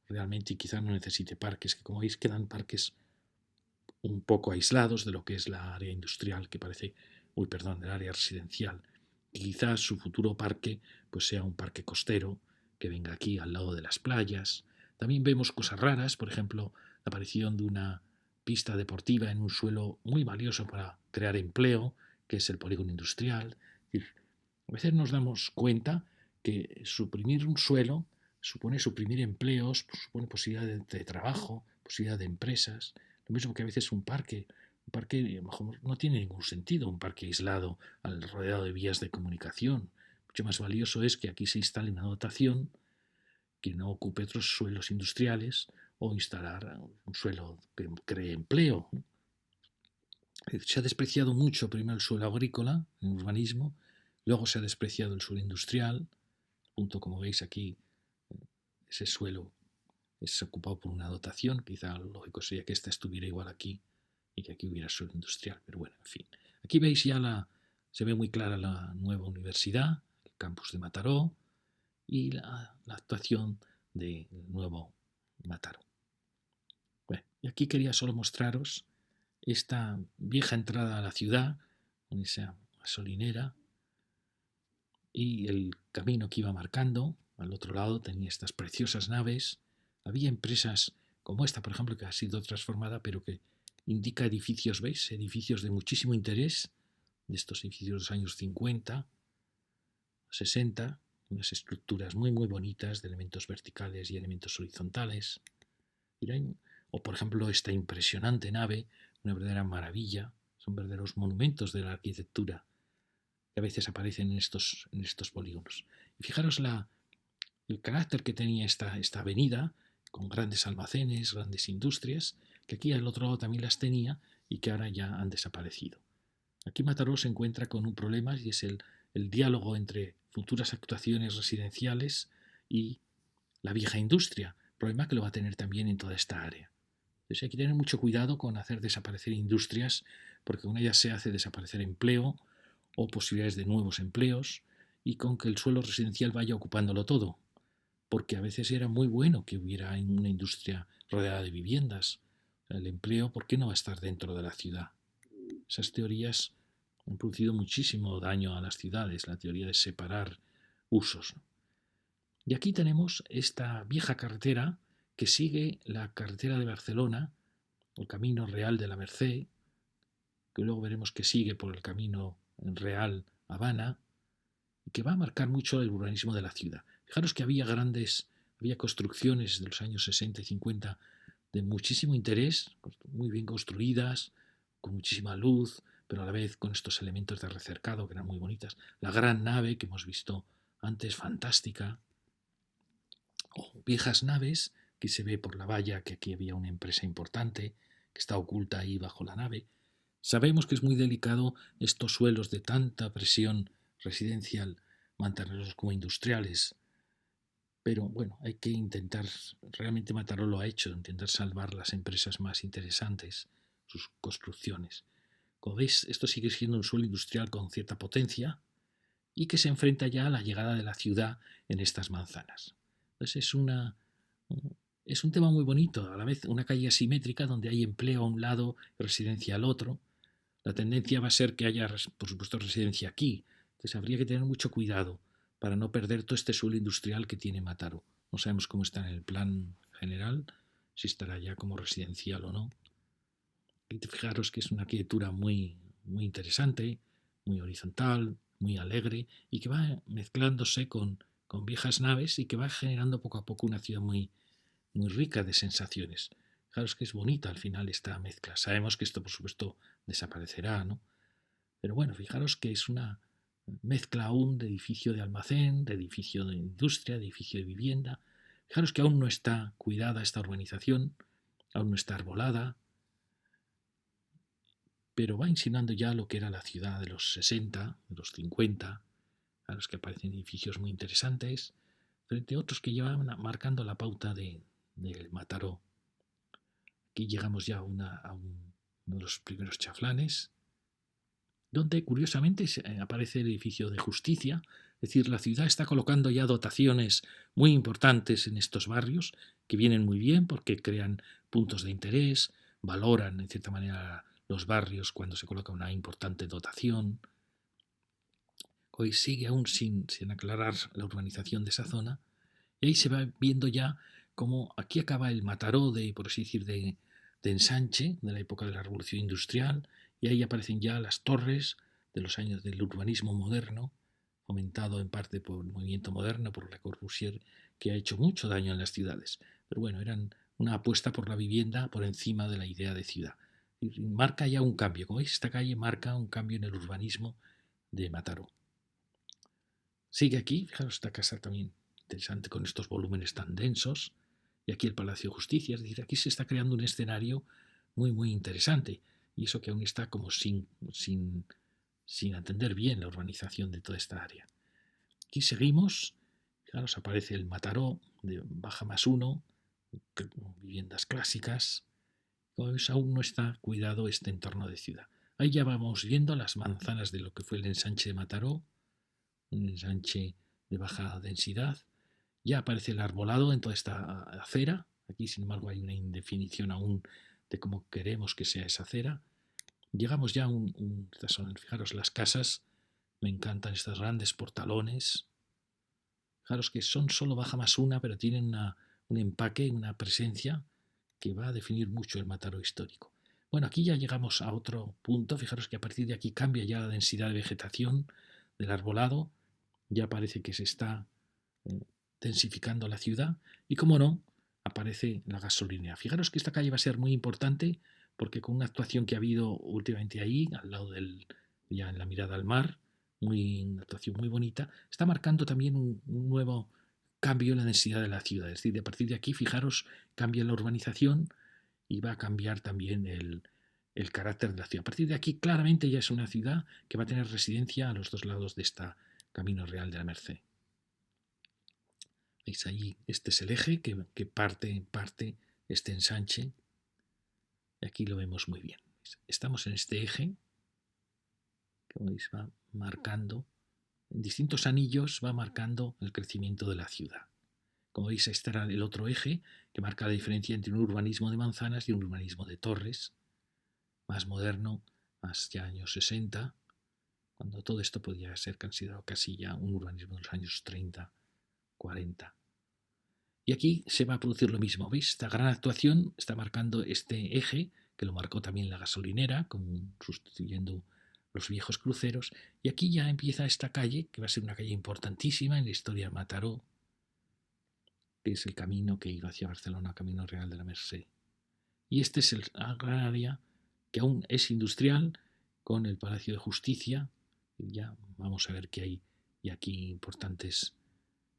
realmente quizá no necesite parques, que como veis quedan parques un poco aislados de lo que es la área industrial, que parece, del área residencial. Y quizás su futuro parque pues sea un parque costero que venga aquí al lado de las playas. También vemos cosas raras, por ejemplo, la aparición de una pista deportiva en un suelo muy valioso para crear empleo, que es el polígono industrial. Es decir, a veces nos damos cuenta que suprimir un suelo supone suprimir empleos, supone posibilidad de trabajo, posibilidad de empresas. Lo mismo que a veces un parque a lo mejor no tiene ningún sentido, un parque aislado, rodeado de vías de comunicación. Mucho más valioso es que aquí se instale una dotación que no ocupe otros suelos industriales o instalar un suelo que cree empleo. Se ha despreciado mucho primero el suelo agrícola en urbanismo, luego se ha despreciado el suelo industrial, punto como veis aquí, ese suelo es ocupado por una dotación, quizá lo lógico sería que esta estuviera igual aquí y que aquí hubiera suelo industrial, pero bueno, en fin. Aquí veis ya se ve muy clara la nueva universidad, el campus de Mataró y la actuación del nuevo Mataró. Bueno, y aquí quería solo mostraros esta vieja entrada a la ciudad, con esa gasolinera y el camino que iba marcando. Al otro lado tenía estas preciosas naves. Había empresas como esta, por ejemplo, que ha sido transformada, pero que indica edificios, ¿veis? Edificios de muchísimo interés, de estos edificios de los años 50, 60, unas estructuras muy, muy bonitas de elementos verticales y elementos horizontales. O, por ejemplo, esta impresionante nave, una verdadera maravilla, son verdaderos monumentos de la arquitectura que a veces aparecen en estos polígonos. Y fijaros el carácter que tenía esta avenida, con grandes almacenes, grandes industrias, que aquí al otro lado también las tenía y que ahora ya han desaparecido. Aquí Mataró se encuentra con un problema y es el diálogo entre futuras actuaciones residenciales y la vieja industria, problema que lo va a tener también en toda esta área. Entonces hay que tener mucho cuidado con hacer desaparecer industrias, porque con ellas se hace desaparecer empleo o posibilidades de nuevos empleos y con que el suelo residencial vaya ocupándolo todo, porque a veces era muy bueno que hubiera una industria rodeada de viviendas. El empleo, ¿por qué no va a estar dentro de la ciudad? Esas teorías han producido muchísimo daño a las ciudades, la teoría de separar usos. Y aquí tenemos esta vieja carretera que sigue la carretera de Barcelona, el camino real de la Merced, que luego veremos que sigue por el camino real Habana, y que va a marcar mucho el urbanismo de la ciudad. Fijaros que había construcciones de los años 60 y 50 de muchísimo interés, muy bien construidas, con muchísima luz, pero a la vez con estos elementos de recercado que eran muy bonitas. La gran nave que hemos visto antes, fantástica, o viejas naves que se ve por la valla que aquí había una empresa importante que está oculta ahí bajo la nave. Sabemos que es muy delicado estos suelos de tanta presión residencial mantenerlos como industriales, pero bueno, hay que intentar, realmente Mataró lo ha hecho, intentar salvar las empresas más interesantes, sus construcciones. Como veis, esto sigue siendo un suelo industrial con cierta potencia y que se enfrenta ya a la llegada de la ciudad en estas manzanas. Entonces es un tema muy bonito, a la vez una calle asimétrica donde hay empleo a un lado y residencia al otro. La tendencia va a ser que haya, por supuesto, residencia aquí. Entonces habría que tener mucho cuidado para no perder todo este suelo industrial que tiene Mataró. No sabemos cómo está en el plan general, si estará ya como residencial o no. Y fijaros que es una arquitectura muy, muy interesante, muy horizontal, muy alegre y que va mezclándose con viejas naves y que va generando poco a poco una ciudad muy, muy rica de sensaciones. Fijaros que es bonita al final esta mezcla. Sabemos que esto, por supuesto, desaparecerá, ¿no? Pero bueno, fijaros que es mezcla aún de edificio de almacén, de edificio de industria, de edificio de vivienda. Fijaros que aún no está cuidada esta urbanización, aún no está arbolada, pero va insinuando ya lo que era la ciudad de los 60, de los 50, a los que aparecen edificios muy interesantes, frente a otros que llevaban marcando la pauta del Mataró. Aquí llegamos ya a uno de los primeros chaflanes, donde curiosamente aparece el edificio de justicia, es decir, la ciudad está colocando ya dotaciones muy importantes en estos barrios, que vienen muy bien porque crean puntos de interés, valoran en cierta manera los barrios cuando se coloca una importante dotación. Hoy sigue aún sin aclarar la urbanización de esa zona, y ahí se va viendo ya cómo aquí acaba el Mataró de, por así decir, de ensanche, de la época de la Revolución Industrial, y ahí aparecen ya las torres de los años del urbanismo moderno, fomentado en parte por el movimiento moderno, por Le Corbusier, que ha hecho mucho daño en las ciudades. Pero bueno, eran una apuesta por la vivienda por encima de la idea de ciudad. Y marca ya un cambio. Como veis, esta calle marca un cambio en el urbanismo de Mataró. Sigue aquí, fijaros, esta casa también interesante con estos volúmenes tan densos. Y aquí el Palacio de Justicia, es decir, aquí se está creando un escenario muy, muy interesante. Y eso que aún está como sin atender bien la urbanización de toda esta área. Aquí seguimos, fijaros, aparece el Mataró de Baja más uno, viviendas clásicas. Como veis, aún no está cuidado este entorno de ciudad. Ahí ya vamos viendo las manzanas de lo que fue el ensanche de Mataró, un ensanche de baja densidad. Ya aparece el arbolado en toda esta acera. Aquí, sin embargo, hay una indefinición aún de cómo queremos que sea esa acera. Llegamos ya a estas son, fijaros, las casas. Me encantan estos grandes portalones. Fijaros que son solo baja más una, pero tienen un empaque, una presencia que va a definir mucho el Mataró histórico. Bueno, aquí ya llegamos a otro punto. Fijaros que a partir de aquí cambia ya la densidad de vegetación del arbolado. Ya parece que se está densificando la ciudad y, como no, aparece la gasolinera. Fijaros que esta calle va a ser muy importante porque con una actuación que ha habido últimamente ahí, al lado ya en la mirada al mar, una actuación muy bonita, está marcando también un nuevo cambio en la densidad de la ciudad. Es decir, a partir de aquí, fijaros, cambia la urbanización y va a cambiar también el carácter de la ciudad. A partir de aquí, claramente ya es una ciudad que va a tener residencia a los dos lados de este Camino Real de la Merced. ¿Veis ahí? Este es el eje que parte en parte este ensanche. Y aquí lo vemos muy bien. Estamos en este eje, que veis, va marcando, en distintos anillos va marcando el crecimiento de la ciudad. Como veis, este era el otro eje que marca la diferencia entre un urbanismo de manzanas y un urbanismo de torres, más moderno, más ya años 60, cuando todo esto podía ser considerado casi ya un urbanismo de los años 30, 40. Y aquí se va a producir lo mismo, ¿veis? Esta gran actuación está marcando este eje, que lo marcó también la gasolinera, como sustituyendo los viejos cruceros, y aquí ya empieza esta calle, que va a ser una calle importantísima en la historia de Mataró, que es el camino que iba hacia Barcelona, Camino Real de la Merced. Y este es el gran área que aún es industrial, con el Palacio de Justicia, y ya vamos a ver que hay y aquí importantes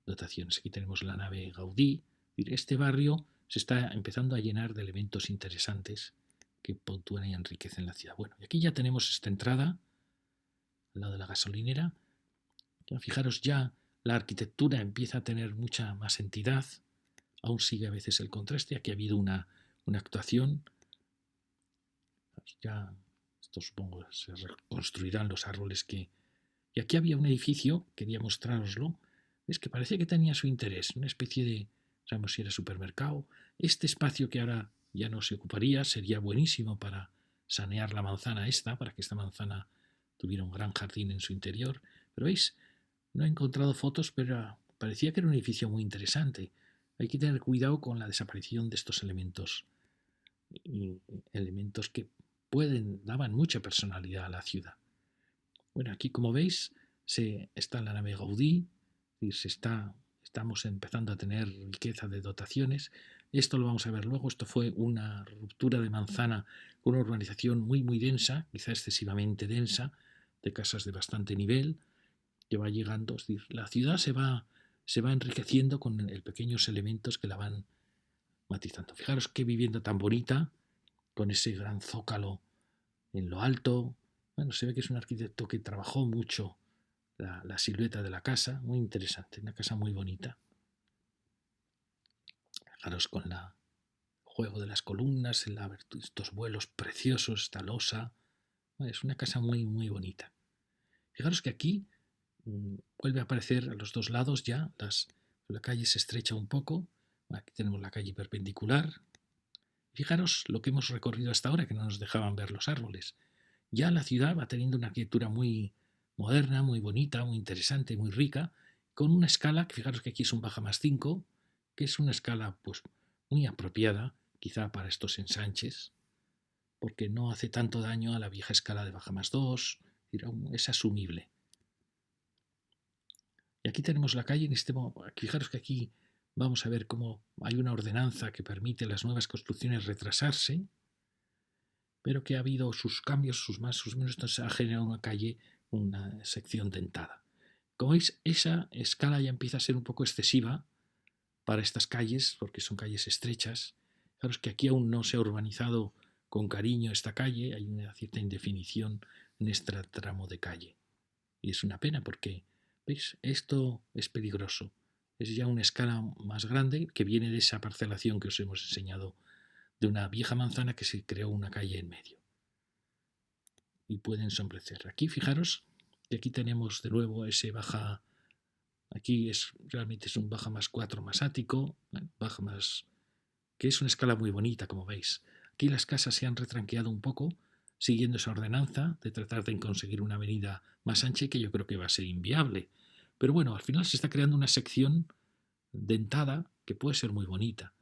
dotaciones. Aquí tenemos la nave Gaudí. Este barrio se está empezando a llenar de elementos interesantes que puntúan y enriquecen la ciudad. Bueno, y aquí ya tenemos esta entrada al lado de la gasolinera. Fijaros, ya la arquitectura empieza a tener mucha más entidad. Aún sigue a veces el contraste. Aquí ha habido una actuación. Ya, esto supongo se reconstruirán los árboles que... Y aquí había un edificio, quería mostraroslo. Es que parece que tenía su interés, una especie de, sabemos si era supermercado. Este espacio que ahora ya no se ocuparía sería buenísimo para sanear la manzana esta, para que esta manzana tuviera un gran jardín en su interior. Pero veis, no he encontrado fotos, pero parecía que era un edificio muy interesante. Hay que tener cuidado con la desaparición de estos elementos que daban mucha personalidad a la ciudad. Bueno, aquí como veis está la nave Gaudí, estamos empezando a tener riqueza de dotaciones. Esto lo vamos a ver luego. Esto fue una ruptura de manzana con una urbanización muy, muy densa, quizá excesivamente densa, de casas de bastante nivel, que va llegando. Es decir, la ciudad se va enriqueciendo con pequeños elementos que la van matizando. Fijaros qué vivienda tan bonita, con ese gran zócalo en lo alto. Bueno, se ve que es un arquitecto que trabajó mucho la silueta de la casa, muy interesante, una casa muy bonita. Fijaros con el juego de las columnas, estos vuelos preciosos, esta losa. Es una casa muy, muy bonita. Fijaros que aquí vuelve a aparecer a los dos lados ya, la calle se estrecha un poco. Aquí tenemos la calle perpendicular. Fijaros lo que hemos recorrido hasta ahora, que no nos dejaban ver los árboles. Ya la ciudad va teniendo una arquitectura muy moderna, muy bonita, muy interesante, muy rica, con una escala, que fijaros que aquí es un baja más 5, que es una escala pues muy apropiada, quizá para estos ensanches, porque no hace tanto daño a la vieja escala de baja más 2, es asumible. Y aquí tenemos la calle, fijaros que aquí vamos a ver cómo hay una ordenanza que permite a las nuevas construcciones retrasarse, pero que ha habido sus cambios, sus más, sus menos, entonces ha generado una calle, una sección dentada. Como veis, esa escala ya empieza a ser un poco excesiva para estas calles, porque son calles estrechas. Fijaros que aquí aún no se ha urbanizado con cariño esta calle, hay una cierta indefinición en este tramo de calle. Y es una pena porque, ¿veis? Esto es peligroso. Es ya una escala más grande que viene de esa parcelación que os hemos enseñado de una vieja manzana que se creó una calle en medio. Y puede ensombrecer. Aquí fijaros que aquí tenemos de nuevo ese baja. Aquí realmente es un baja más 4 más ático, baja más, que es una escala muy bonita, como veis. Aquí las casas se han retranqueado un poco, siguiendo esa ordenanza de tratar de conseguir una avenida más ancha, que yo creo que va a ser inviable. Pero bueno, al final se está creando una sección dentada que puede ser muy bonita.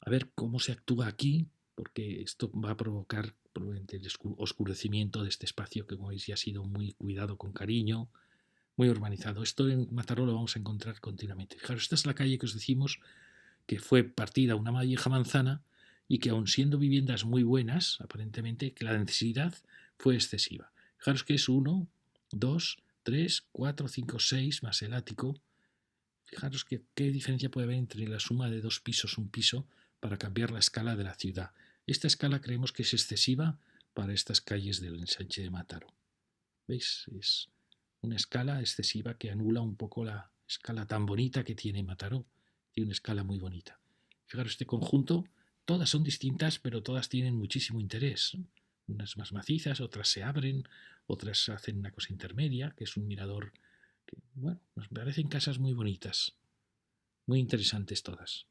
A ver cómo se actúa aquí, porque esto va a provocar probablemente el oscurecimiento de este espacio que, como veis, ya ha sido muy cuidado con cariño, muy urbanizado. Esto en Mataró lo vamos a encontrar continuamente. Fijaros, esta es la calle que os decimos que fue partida una vieja manzana y que aun siendo viviendas muy buenas, aparentemente, que la densidad fue excesiva. Fijaros que es 1, 2, 3, 4, 5, 6 más el ático. Fijaros qué diferencia puede haber entre la suma de dos pisos, un piso, para cambiar la escala de la ciudad. Esta escala creemos que es excesiva para estas calles del ensanche de Mataró. ¿Veis? Es una escala excesiva que anula un poco la escala tan bonita que tiene Mataró. Tiene una escala muy bonita. Fijaros, este conjunto, todas son distintas, pero todas tienen muchísimo interés. Unas más macizas, otras se abren, otras hacen una cosa intermedia, que es un mirador que, bueno, nos parecen casas muy bonitas, muy interesantes todas.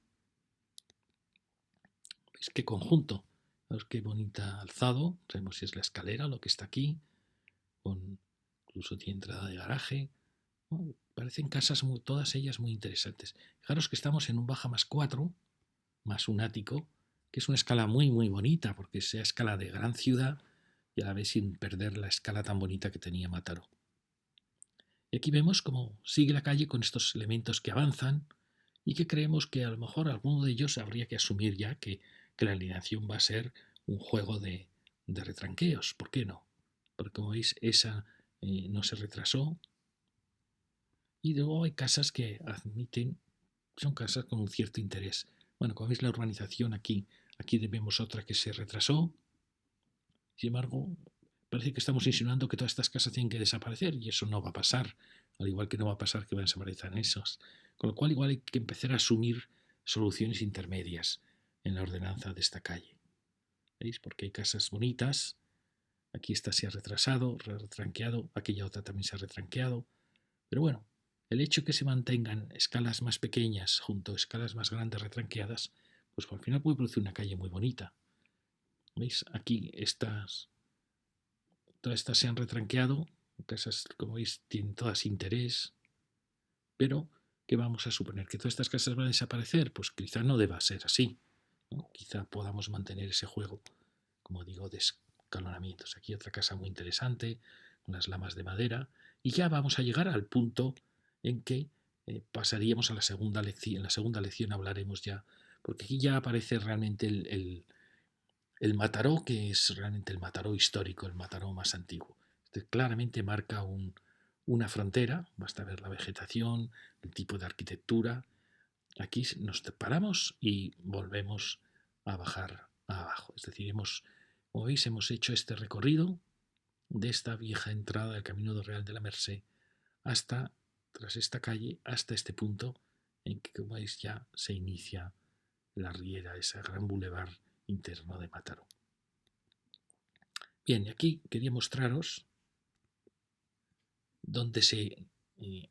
¿Veis qué conjunto? ¿Veis qué bonita alzado? No sabemos si es la escalera o lo que está aquí, incluso tiene entrada de garaje. Bueno, parecen casas todas ellas muy interesantes. Fijaros que estamos en un baja más 4, más un ático, que es una escala muy muy bonita, porque es escala de gran ciudad y a la vez sin perder la escala tan bonita que tenía Mataró. Y aquí vemos cómo sigue la calle con estos elementos que avanzan y que creemos que a lo mejor alguno de ellos habría que asumir ya que la alineación va a ser un juego de retranqueos. ¿Por qué no? Porque como veis, esa no se retrasó. Y luego hay casas que admiten, son casas con un cierto interés. Bueno, como veis la urbanización aquí vemos otra que se retrasó. Sin embargo, parece que estamos insinuando que todas estas casas tienen que desaparecer y eso no va a pasar, al igual que no va a pasar que van a desaparecer esos. Con lo cual igual hay que empezar a asumir soluciones intermedias en la ordenanza de esta calle. ¿Veis? Porque hay casas bonitas, aquí esta se ha retrasado, retranqueado, aquella otra también se ha retranqueado, pero bueno, el hecho de que se mantengan escalas más pequeñas junto a escalas más grandes retranqueadas, pues al final puede producir una calle muy bonita. ¿Veis? Aquí todas estas se han retranqueado, casas, como veis, tienen todas interés, pero ¿qué vamos a suponer? ¿Que todas estas casas van a desaparecer? Pues quizá no deba ser así, ¿no? Quizá podamos mantener ese juego, como digo, de escalonamientos. Aquí otra casa muy interesante, unas lamas de madera, y ya vamos a llegar al punto en que pasaríamos a la segunda lección. En la segunda lección hablaremos ya, porque aquí ya aparece realmente el Mataró, que es realmente el Mataró histórico, el Mataró más antiguo. Este claramente marca un una frontera, basta ver la vegetación, el tipo de arquitectura. Aquí nos paramos y volvemos a bajar abajo. Es decir, como veis, hemos hecho este recorrido de esta vieja entrada del Camino Real de la Merced hasta, tras esta calle, hasta este punto en que, como veis, ya se inicia la Riera, ese gran bulevar interno de Mataró. Bien, y aquí quería mostraros dónde se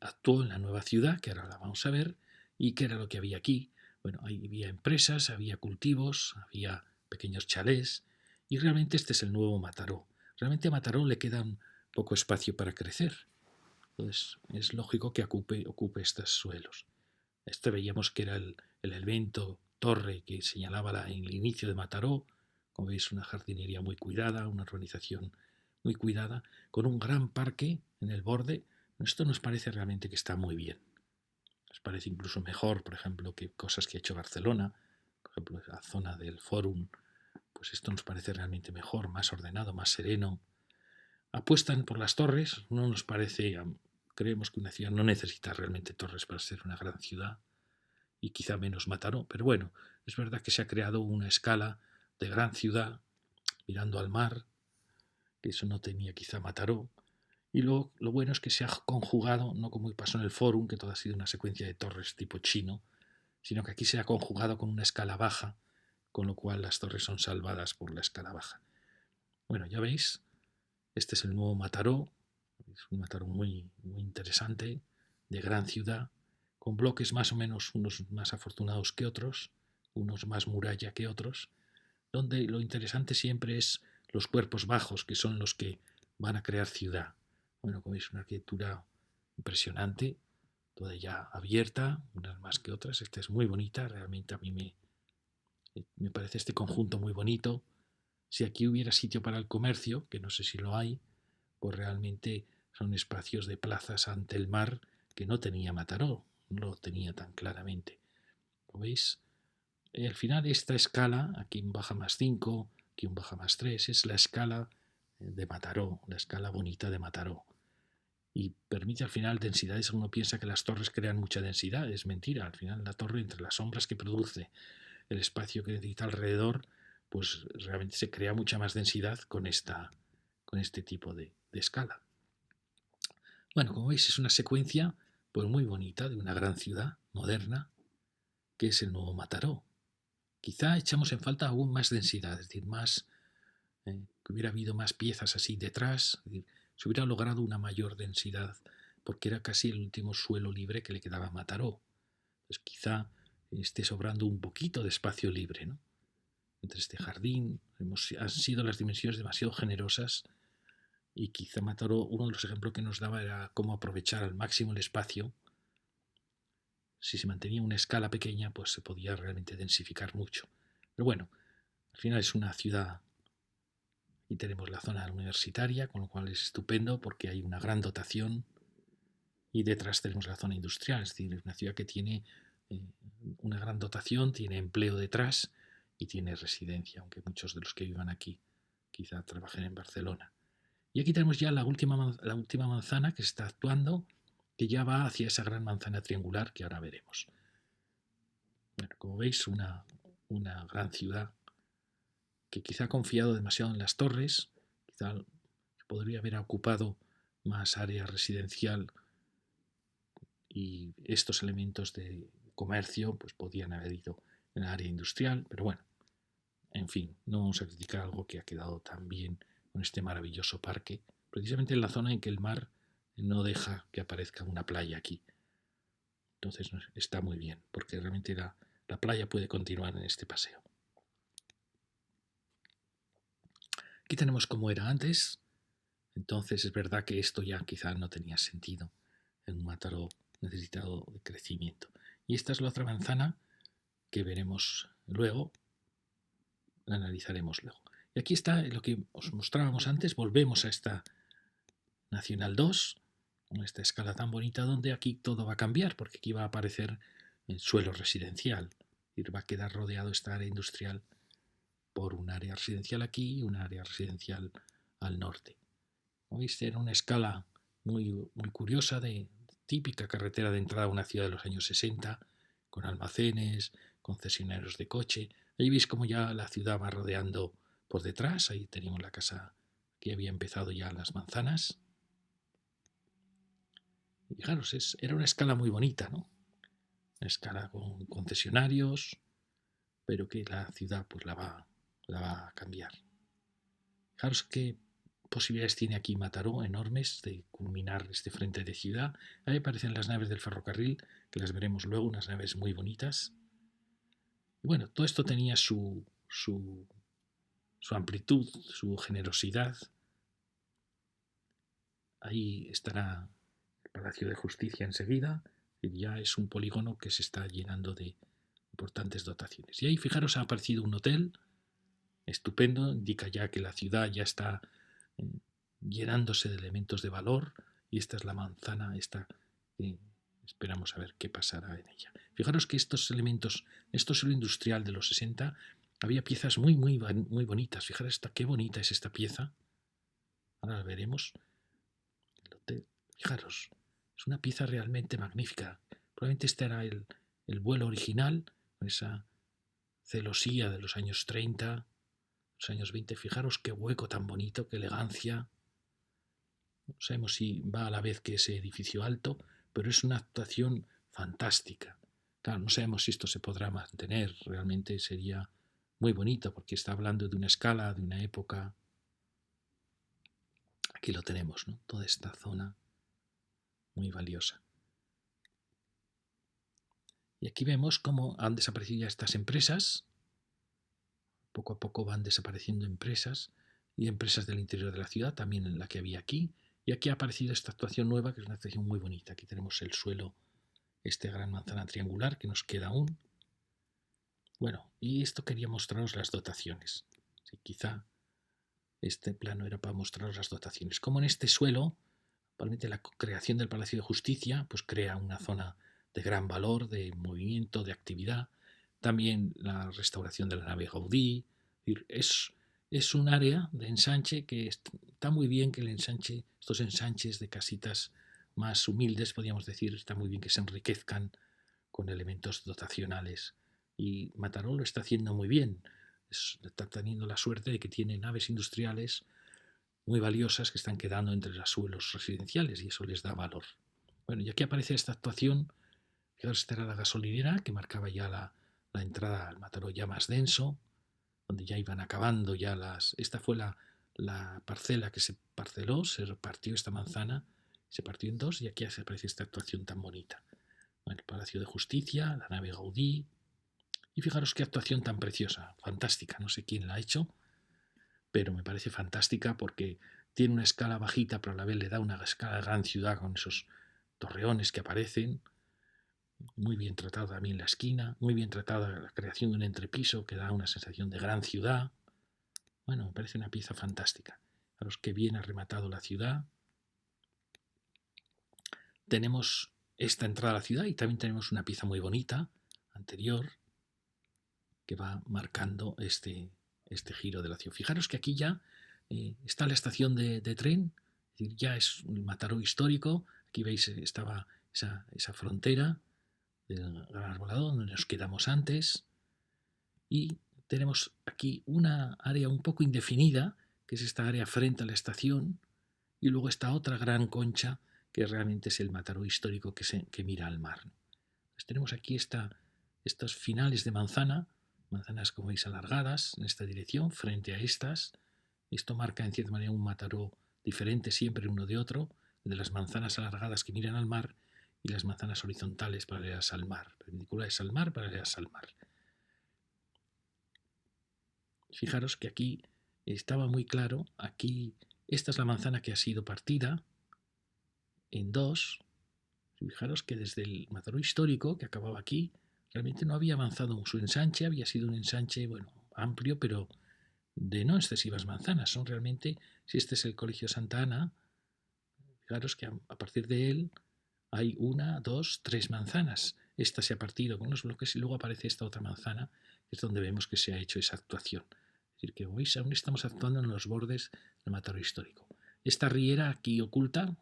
actuó en la nueva ciudad, que ahora la vamos a ver, y qué era lo que había aquí. Bueno, ahí había empresas, había cultivos, había pequeños chalés, y realmente este es el nuevo Mataró. Realmente a Mataró le queda poco espacio para crecer. Entonces es lógico que ocupe estos suelos. Este veíamos que era el evento torre que señalaba el inicio de Mataró. Como veis, una jardinería muy cuidada, una urbanización muy cuidada, con un gran parque en el borde. Esto nos parece realmente que está muy bien. Nos parece incluso mejor, por ejemplo, que cosas que ha hecho Barcelona, por ejemplo, la zona del Fórum. Pues esto nos parece realmente mejor, más ordenado, más sereno. Apuestan por las torres. No nos parece, creemos que una ciudad no necesita realmente torres para ser una gran ciudad, y quizá menos Mataró, pero bueno, es verdad que se ha creado una escala de gran ciudad mirando al mar, que eso no tenía quizá Mataró, y lo bueno es que se ha conjugado, no como pasó en el Fórum, que todo ha sido una secuencia de torres tipo chino, sino que aquí se ha conjugado con una escala baja, con lo cual las torres son salvadas por la escala baja. Bueno, ya veis, este es el nuevo Mataró, es un Mataró muy, muy interesante, de gran ciudad, con bloques más o menos unos más afortunados que otros, unos más muralla que otros, donde lo interesante siempre es los cuerpos bajos, que son los que van a crear ciudad. Bueno, como veis, una arquitectura impresionante, toda ya abierta, unas más que otras. Esta es muy bonita, realmente a mí me parece este conjunto muy bonito. Si aquí hubiera sitio para el comercio, que no sé si lo hay, pues realmente son espacios de plazas ante el mar que no tenía Mataró, no lo tenía tan claramente. ¿Lo veis? Al final esta escala, aquí un baja más 5, aquí un baja más 3, es la escala de Mataró, la escala bonita de Mataró. Y permite al final densidades. Uno piensa que las torres crean mucha densidad, es mentira. Al final la torre, entre las sombras que produce, el espacio que necesita alrededor, pues realmente se crea mucha más densidad con este tipo de escala. Bueno, como veis, es una secuencia pues muy bonita de una gran ciudad moderna que es el nuevo Mataró. Quizá echamos en falta aún más densidad, es decir, que hubiera habido más piezas así detrás, es decir, se hubiera logrado una mayor densidad, porque era casi el último suelo libre que le quedaba a Mataró. Pues quizá esté sobrando un poquito de espacio libre, ¿no? Entre este jardín han sido las dimensiones demasiado generosas, y quizá Mataró, uno de los ejemplos que nos daba era cómo aprovechar al máximo el espacio. Si se mantenía una escala pequeña, pues se podía realmente densificar mucho. Pero bueno, al final es una ciudad, y tenemos la zona universitaria, con lo cual es estupendo porque hay una gran dotación, y detrás tenemos la zona industrial, es decir, es una ciudad que tiene una gran dotación, tiene empleo detrás y tiene residencia, aunque muchos de los que vivan aquí quizá trabajen en Barcelona. Y aquí tenemos ya la última manzana que está actuando, que ya va hacia esa gran manzana triangular que ahora veremos. Bueno, como veis, una gran ciudad que quizá ha confiado demasiado en las torres, quizá podría haber ocupado más área residencial, y estos elementos de comercio pues podían haber ido en el área industrial, pero bueno, en fin, no vamos a criticar algo que ha quedado tan bien con este maravilloso parque, precisamente en la zona en que el mar no deja que aparezca una playa aquí. Entonces está muy bien, porque realmente la playa puede continuar en este paseo. Aquí tenemos cómo era antes. Entonces es verdad que esto ya quizá no tenía sentido en un Mataró necesitado de crecimiento. Y esta es la otra manzana que veremos luego, la analizaremos luego. Y aquí está lo que os mostrábamos antes. Volvemos a esta Nacional 2, con esta escala tan bonita, donde aquí todo va a cambiar, porque aquí va a aparecer el suelo residencial, y va a quedar rodeado esta área industrial por un área residencial aquí y un área residencial al norte. Como veis, era una escala muy curiosa, de típica carretera de entrada a una ciudad de los años 60, con almacenes, concesionarios de coche. Ahí veis como ya la ciudad va rodeando por detrás. Ahí teníamos la casa que había empezado ya las manzanas. Y fijaros, era una escala muy bonita, ¿no? Una escala con concesionarios, pero que la ciudad pues la va a cambiar. Fijaros qué posibilidades tiene aquí Mataró enormes de culminar este frente de ciudad. Ahí aparecen las naves del ferrocarril, que las veremos luego, unas naves muy bonitas. Y bueno, todo esto tenía su amplitud, su generosidad. Ahí estará el Palacio de Justicia enseguida, y ya es un polígono que se está llenando de importantes dotaciones. Y ahí, fijaros, ha aparecido un hotel estupendo, indica ya que la ciudad ya está eh, llenándose de elementos de valor, y esta es la manzana, esta esperamos a ver qué pasará en ella. Fijaros que estos elementos, esto suelo industrial de los 60, había piezas muy bonitas. Fijaros qué bonita es esta pieza. Ahora la veremos. El hotel. Fijaros, es una pieza realmente magnífica. Probablemente este era el vuelo original, con esa celosía de los años 30, los años 20. Fijaros qué hueco tan bonito, qué elegancia. No sabemos si va a la vez que ese edificio alto, pero es una actuación fantástica. Claro, no sabemos si esto se podrá mantener, realmente sería muy bonito porque está hablando de una escala, de una época. Aquí lo tenemos, ¿no? Toda esta zona muy valiosa. Y aquí vemos cómo han desaparecido ya estas empresas. Poco a poco van desapareciendo empresas, y empresas del interior de la ciudad, también en la que había aquí. Y aquí ha aparecido esta actuación nueva, que es una actuación muy bonita. Aquí tenemos el suelo, este gran manzana triangular que nos queda aún. Bueno, y esto quería mostraros las dotaciones. Sí, quizá este plano era para mostraros las dotaciones. Como en este suelo, probablemente la creación del Palacio de Justicia pues crea una zona de gran valor, de movimiento, de actividad. También la restauración de la nave Gaudí. Es un área de ensanche que está muy bien que el ensanche, estos ensanches de casitas más humildes, podríamos decir, está muy bien que se enriquezcan con elementos dotacionales. Y Mataró lo está haciendo muy bien. Está teniendo la suerte de que tiene naves industriales muy valiosas que están quedando entre los suelos residenciales, y eso les da valor. Bueno, y aquí aparece esta actuación. Fijaros, esta era la gasolinera que marcaba ya la entrada al Mataró ya más denso, donde ya iban acabando ya las. Esta fue la parcela que se parceló, se repartió esta manzana, se partió en dos, y aquí aparece esta actuación tan bonita. Bueno, el Palacio de Justicia, la nave Gaudí. Y fijaros qué actuación tan preciosa, fantástica. No sé quién la ha hecho, pero me parece fantástica porque tiene una escala bajita, pero a la vez le da una escala de gran ciudad con esos torreones que aparecen. Muy bien tratada también la esquina, muy bien tratada la creación de un entrepiso que da una sensación de gran ciudad. Bueno, me parece una pieza fantástica. A los que bien ha rematado la ciudad. Tenemos esta entrada a la ciudad y también tenemos una pieza muy bonita anterior que va marcando este giro de la ciudad. Fijaros que aquí ya está la estación de tren, es decir, ya es un Mataró histórico. Aquí veis estaba esa frontera del Gran Arbolado donde nos quedamos antes, y tenemos aquí una área un poco indefinida, que es esta área frente a la estación, y luego esta otra gran concha que realmente es el Mataró histórico que mira al mar. Pues tenemos aquí estos finales de manzanas como veis alargadas en esta dirección frente a estas. Esto marca en cierta manera un Mataró diferente siempre uno de otro, de las manzanas alargadas que miran al mar y las manzanas horizontales paralelas al mar, perpendiculares al mar, paralelas al mar. Fijaros que aquí estaba muy claro, aquí esta es la manzana que ha sido partida en dos. Fijaros que desde el Mataró histórico, que acababa aquí, realmente no había avanzado su ensanche, había sido un ensanche, bueno, amplio, pero de no excesivas manzanas. Son realmente, si este es el Colegio Santa Ana, fijaros que a partir de él hay una, dos, tres manzanas. Esta se ha partido con los bloques y luego aparece esta otra manzana, que es donde vemos que se ha hecho esa actuación. Es decir, que veis, aún estamos actuando en los bordes del Mataró histórico. Esta riera aquí oculta,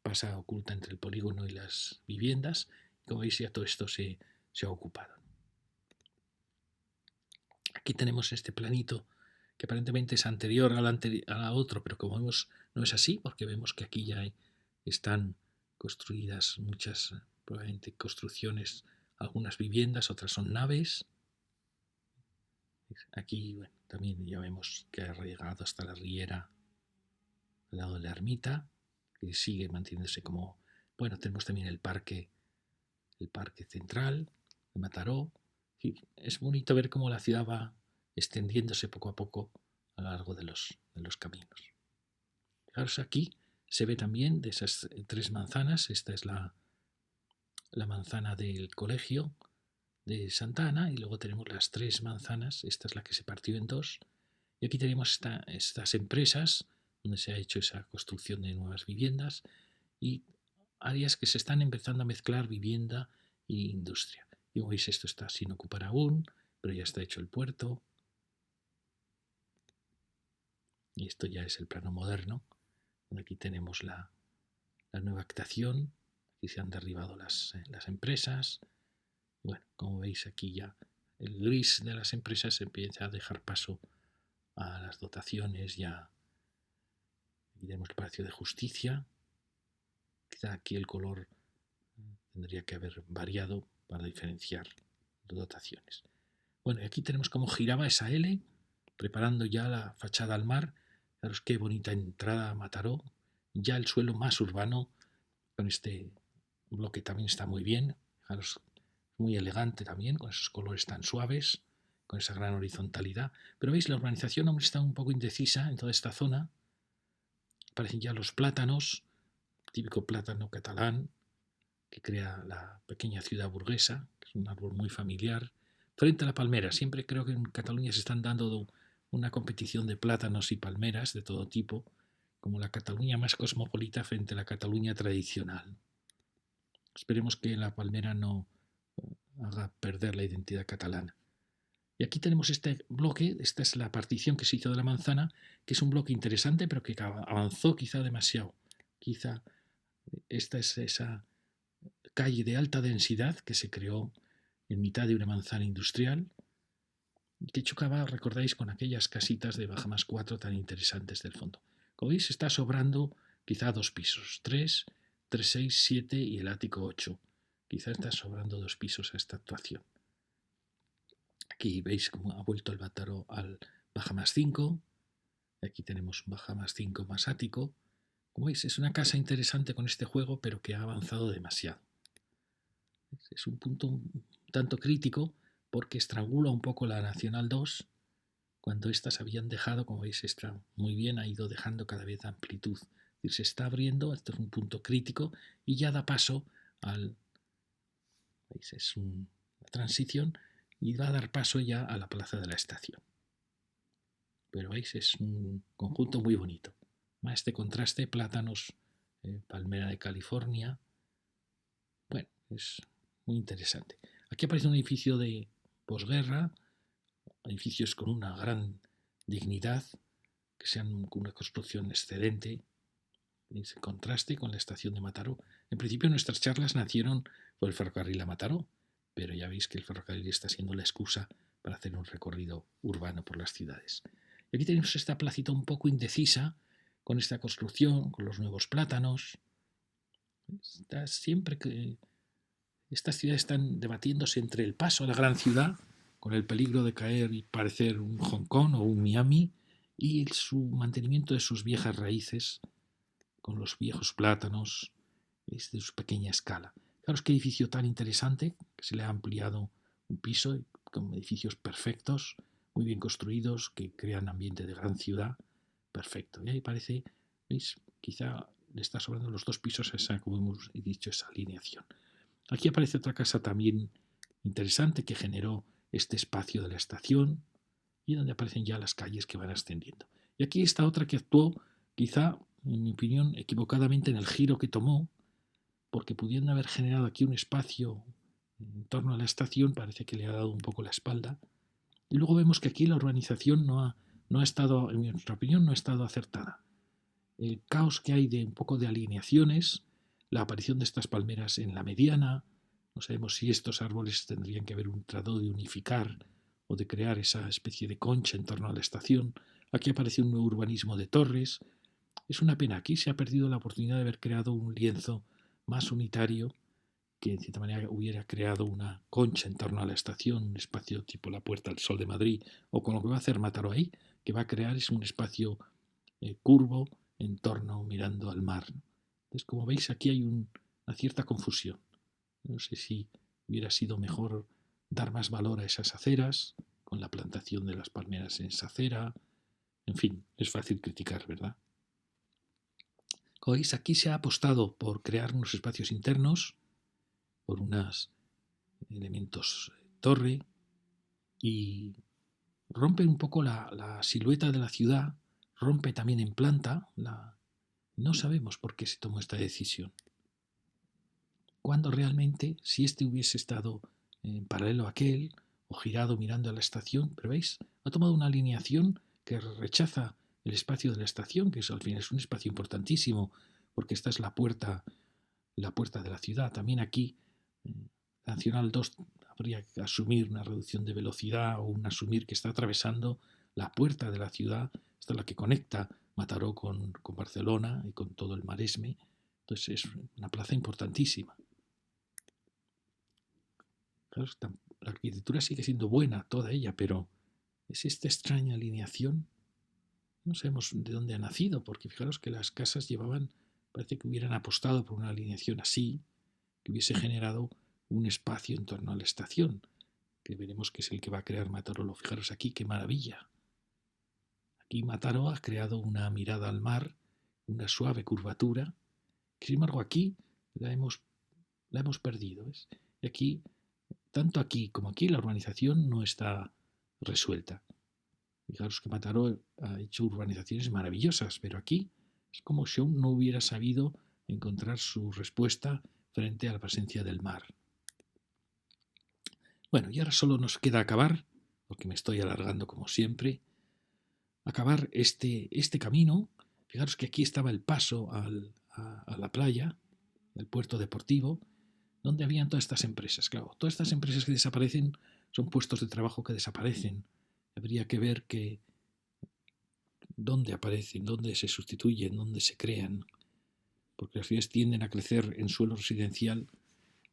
pasa oculta entre el polígono y las viviendas. Como veis, ya todo esto se ha ocupado. Aquí tenemos este planito que aparentemente es anterior a la otro, pero como vemos no es así, porque vemos que aquí ya están construidas muchas, probablemente construcciones, algunas viviendas, otras son naves. Aquí bueno, también ya vemos que ha llegado hasta la riera al lado de la ermita, que sigue manteniéndose como... Bueno, tenemos también el parque central de Mataró. Es bonito ver cómo la ciudad va extendiéndose poco a poco a lo largo de los caminos. Fijaros, aquí se ve también de esas 3 manzanas. Esta es la manzana del colegio de Santa Ana, y luego tenemos las 3 manzanas. Esta es la que se partió en 2. Y aquí tenemos estas empresas donde se ha hecho esa construcción de nuevas viviendas y áreas que se están empezando a mezclar vivienda e industria. Y como veis, esto está sin ocupar aún, pero ya está hecho el puerto. Y esto ya es el plano moderno, donde aquí tenemos la nueva actuación. Aquí se han derribado las empresas. Bueno, como veis, aquí ya el gris de las empresas empieza a dejar paso a las dotaciones. Ya aquí tenemos el Palacio de Justicia. Quizá aquí el color tendría que haber variado para diferenciar dotaciones. Bueno, y aquí tenemos cómo giraba esa L, preparando ya la fachada al mar. Fijaros qué bonita entrada a Mataró. Ya el suelo más urbano, con este bloque también está muy bien. Fijaros, muy elegante también, con esos colores tan suaves, con esa gran horizontalidad. Pero veis, la urbanización aún está un poco indecisa en toda esta zona. Aparecen ya los plátanos, típico plátano catalán, que crea la pequeña ciudad burguesa, que es un árbol muy familiar, frente a la palmera. Siempre creo que en Cataluña se están dando una competición de plátanos y palmeras de todo tipo, como la Cataluña más cosmopolita frente a la Cataluña tradicional. Esperemos que la palmera no haga perder la identidad catalana. Y aquí tenemos este bloque. Esta es la partición que se hizo de la manzana, que es un bloque interesante, pero que avanzó quizá demasiado. Quizá esta es esa calle de alta densidad que se creó en mitad de una manzana industrial, que chocaba, recordáis, con aquellas casitas de Bajamas 4 tan interesantes del fondo. Como veis, está sobrando quizá 2 pisos, 3, 3, 6, 7 y el ático 8. Quizá está sobrando 2 pisos a esta actuación. Aquí veis cómo ha vuelto el Mataró al Bajamas 5. Aquí tenemos un Bajamas 5 más ático. Como veis, es una casa interesante con este juego, pero que ha avanzado demasiado. Es un punto un tanto crítico porque estrangula un poco la Nacional 2 cuando éstas habían dejado, como veis, está muy bien, ha ido dejando cada vez amplitud. Es decir, se está abriendo, esto es un punto crítico y ya da paso al... ¿Veis? Es una transición y va a dar paso ya a la Plaza de la Estación. Pero veis, es un conjunto muy bonito. Más este contraste, plátanos, palmera de California. Bueno, es muy interesante. Aquí aparece un edificio de posguerra, edificios con una gran dignidad, que sean con una construcción excelente, en ese contraste con la estación de Mataró. En principio nuestras charlas nacieron por el ferrocarril a Mataró, pero ya veis que el ferrocarril está siendo la excusa para hacer un recorrido urbano por las ciudades. Y aquí tenemos esta placita un poco indecisa, con esta construcción, con los nuevos plátanos. Está siempre que estas ciudades están debatiéndose entre el paso a la gran ciudad, con el peligro de caer y parecer un Hong Kong o un Miami, y su mantenimiento de sus viejas raíces, con los viejos plátanos, de su pequeña escala. Fijaros qué edificio tan interesante, que se le ha ampliado un piso, con edificios perfectos, muy bien construidos, que crean ambiente de gran ciudad. Perfecto. Y ahí parece, ¿veis? Quizá le está sobrando los 2 pisos a esa, como hemos dicho, esa alineación. Aquí aparece otra casa también interesante que generó este espacio de la estación y donde aparecen ya las calles que van ascendiendo. Y aquí está otra que actuó, quizá, en mi opinión, equivocadamente en el giro que tomó, porque pudiendo haber generado aquí un espacio en torno a la estación, parece que le ha dado un poco la espalda. Y luego vemos que aquí la urbanización no ha en nuestra opinión, no ha estado acertada. El caos que hay de un poco de alineaciones la aparición de estas palmeras en la mediana. No sabemos si estos árboles tendrían que haber tratado de unificar o de crear esa especie de concha en torno a la estación. Aquí aparece un nuevo urbanismo de torres. Es una pena, aquí se ha perdido la oportunidad de haber creado un lienzo más unitario que en cierta manera hubiera creado una concha en torno a la estación, un espacio tipo la Puerta del Sol de Madrid, o con lo que va a hacer Mataró ahí, que va a crear es un espacio curvo en torno mirando al mar. Entonces, como veis, aquí hay una cierta confusión. No sé si hubiera sido mejor dar más valor a esas aceras, con la plantación de las palmeras en esa acera. En fin, es fácil criticar, ¿verdad? Como veis, aquí se ha apostado por crear unos espacios internos, por unos elementos torre, y rompe un poco la silueta de la ciudad, rompe también en planta. No sabemos por qué se tomó esta decisión. Cuando realmente, si este hubiese estado en paralelo a aquel, o girado mirando a la estación, pero veis, ha tomado una alineación que rechaza el espacio de la estación, que al final es un espacio importantísimo, porque esta es la puerta de la ciudad. También aquí, Nacional 2 habría que asumir una reducción de velocidad o un asumir que está atravesando la puerta de la ciudad, esta es la que conecta Mataró con Barcelona y con todo el Maresme. Entonces es una plaza importantísima. Claro, la arquitectura sigue siendo buena, toda ella, pero es esta extraña alineación. No sabemos de dónde ha nacido, porque fijaros que las casas parece que hubieran apostado por una alineación así, que hubiese generado un espacio en torno a la estación, que veremos que es el que va a crear Mataró. Fijaros aquí, qué maravilla. Aquí Mataró ha creado una mirada al mar, una suave curvatura, que sin embargo aquí la hemos perdido. ¿ves? Y aquí, tanto aquí como aquí, la urbanización no está resuelta. Fijaros que Mataró ha hecho urbanizaciones maravillosas, pero aquí es como si aún no hubiera sabido encontrar su respuesta frente a la presencia del mar. Bueno, y ahora solo nos queda acabar, porque me estoy alargando como siempre, acabar este camino. Fijaros que aquí estaba el paso a la playa, el puerto deportivo, donde habían todas estas empresas. Claro, todas estas empresas que desaparecen son puestos de trabajo que desaparecen. Habría que ver dónde aparecen, dónde se sustituyen, dónde se crean, porque las ciudades tienden a crecer en suelo residencial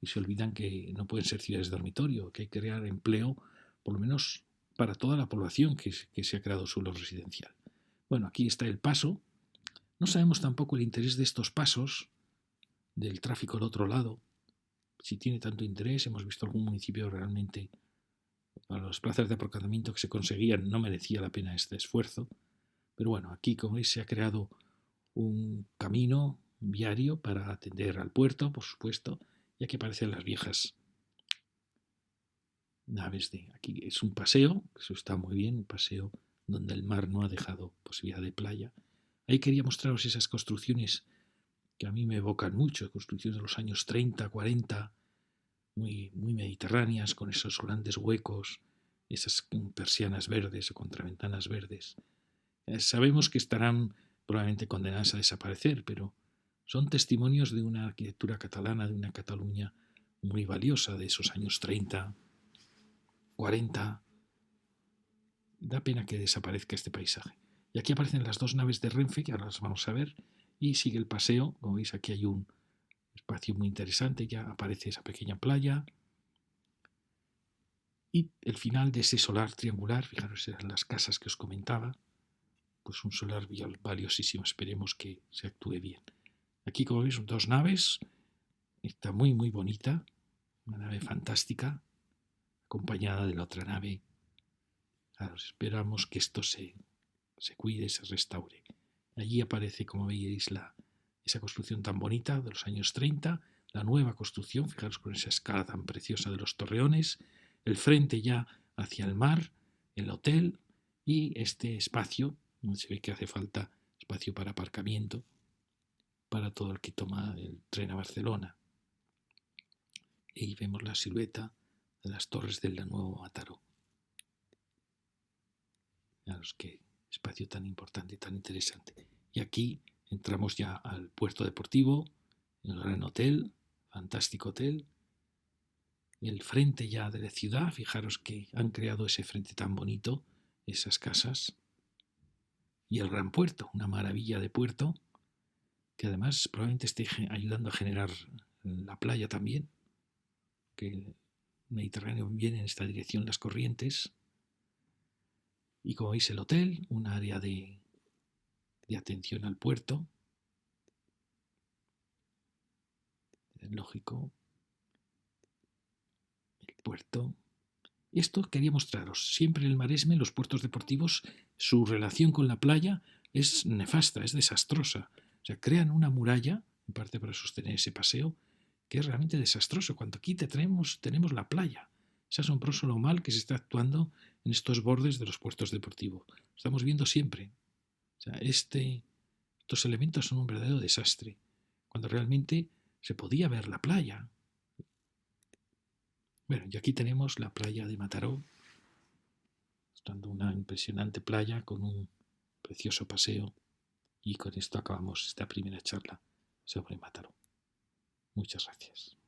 y se olvidan que no pueden ser ciudades de dormitorio, que hay que crear empleo, por lo menos para toda la población que se ha creado suelo residencial. Bueno, aquí está el paso. No sabemos tampoco el interés de estos pasos, del tráfico al otro lado, si tiene tanto interés. Hemos visto algún municipio realmente, para las plazas de aparcamiento que se conseguían, no merecía la pena este esfuerzo. Pero bueno, aquí, como veis, se ha creado un camino viario para atender al puerto, por supuesto, y aquí aparecen las viejas naves de aquí. Es un paseo, eso está muy bien, un paseo donde el mar no ha dejado posibilidad de playa. Ahí quería mostraros esas construcciones que a mí me evocan mucho, construcciones de los años 30, 40, muy, muy mediterráneas, con esos grandes huecos, esas persianas verdes o contraventanas verdes. Sabemos que estarán probablemente condenadas a desaparecer, pero son testimonios de una arquitectura catalana, de una Cataluña muy valiosa de esos años 30, 40. Da pena que desaparezca este paisaje. Y aquí aparecen las dos naves de Renfe, que ahora las vamos a ver, y sigue el paseo. Como veis, aquí hay un espacio muy interesante, ya aparece esa pequeña playa. Y el final de ese solar triangular, fijaros, eran las casas que os comentaba, pues un solar valiosísimo, esperemos que se actúe bien. Aquí, como veis, dos naves, está muy, muy bonita, una nave fantástica, acompañada de la otra nave. Claro, esperamos que esto se cuide, se restaure. Allí aparece, como veis, esa construcción tan bonita de los años 30, la nueva construcción, fijaros con esa escala tan preciosa de los torreones, el frente ya hacia el mar, el hotel y este espacio, donde se ve que hace falta espacio para aparcamiento para todo el que toma el tren a Barcelona. Y vemos la silueta de las torres del nuevo Mataró. Fijaros qué espacio tan importante, tan interesante. Y aquí entramos ya al puerto deportivo, el Gran Hotel, fantástico hotel, el frente ya de la ciudad, fijaros que han creado ese frente tan bonito, esas casas, y el Gran Puerto, una maravilla de puerto, que además probablemente esté ayudando a generar la playa también, que el Mediterráneo viene en esta dirección las corrientes, y como veis el hotel, un área de atención al puerto, lógico, el puerto. Esto quería mostraros. Siempre en el Maresme, los puertos deportivos, su relación con la playa es nefasta, es desastrosa. O sea, crean una muralla, en parte para sostener ese paseo, que es realmente desastroso. Cuando aquí tenemos la playa. Es asombroso lo mal que se está actuando en estos bordes de los puertos deportivos. Lo estamos viendo siempre. O sea, estos elementos son un verdadero desastre. Cuando realmente se podía ver la playa. Bueno, y aquí tenemos la playa de Mataró, mostrando una impresionante playa con un precioso paseo. Y con esto acabamos esta primera charla sobre Mataró. Muchas gracias.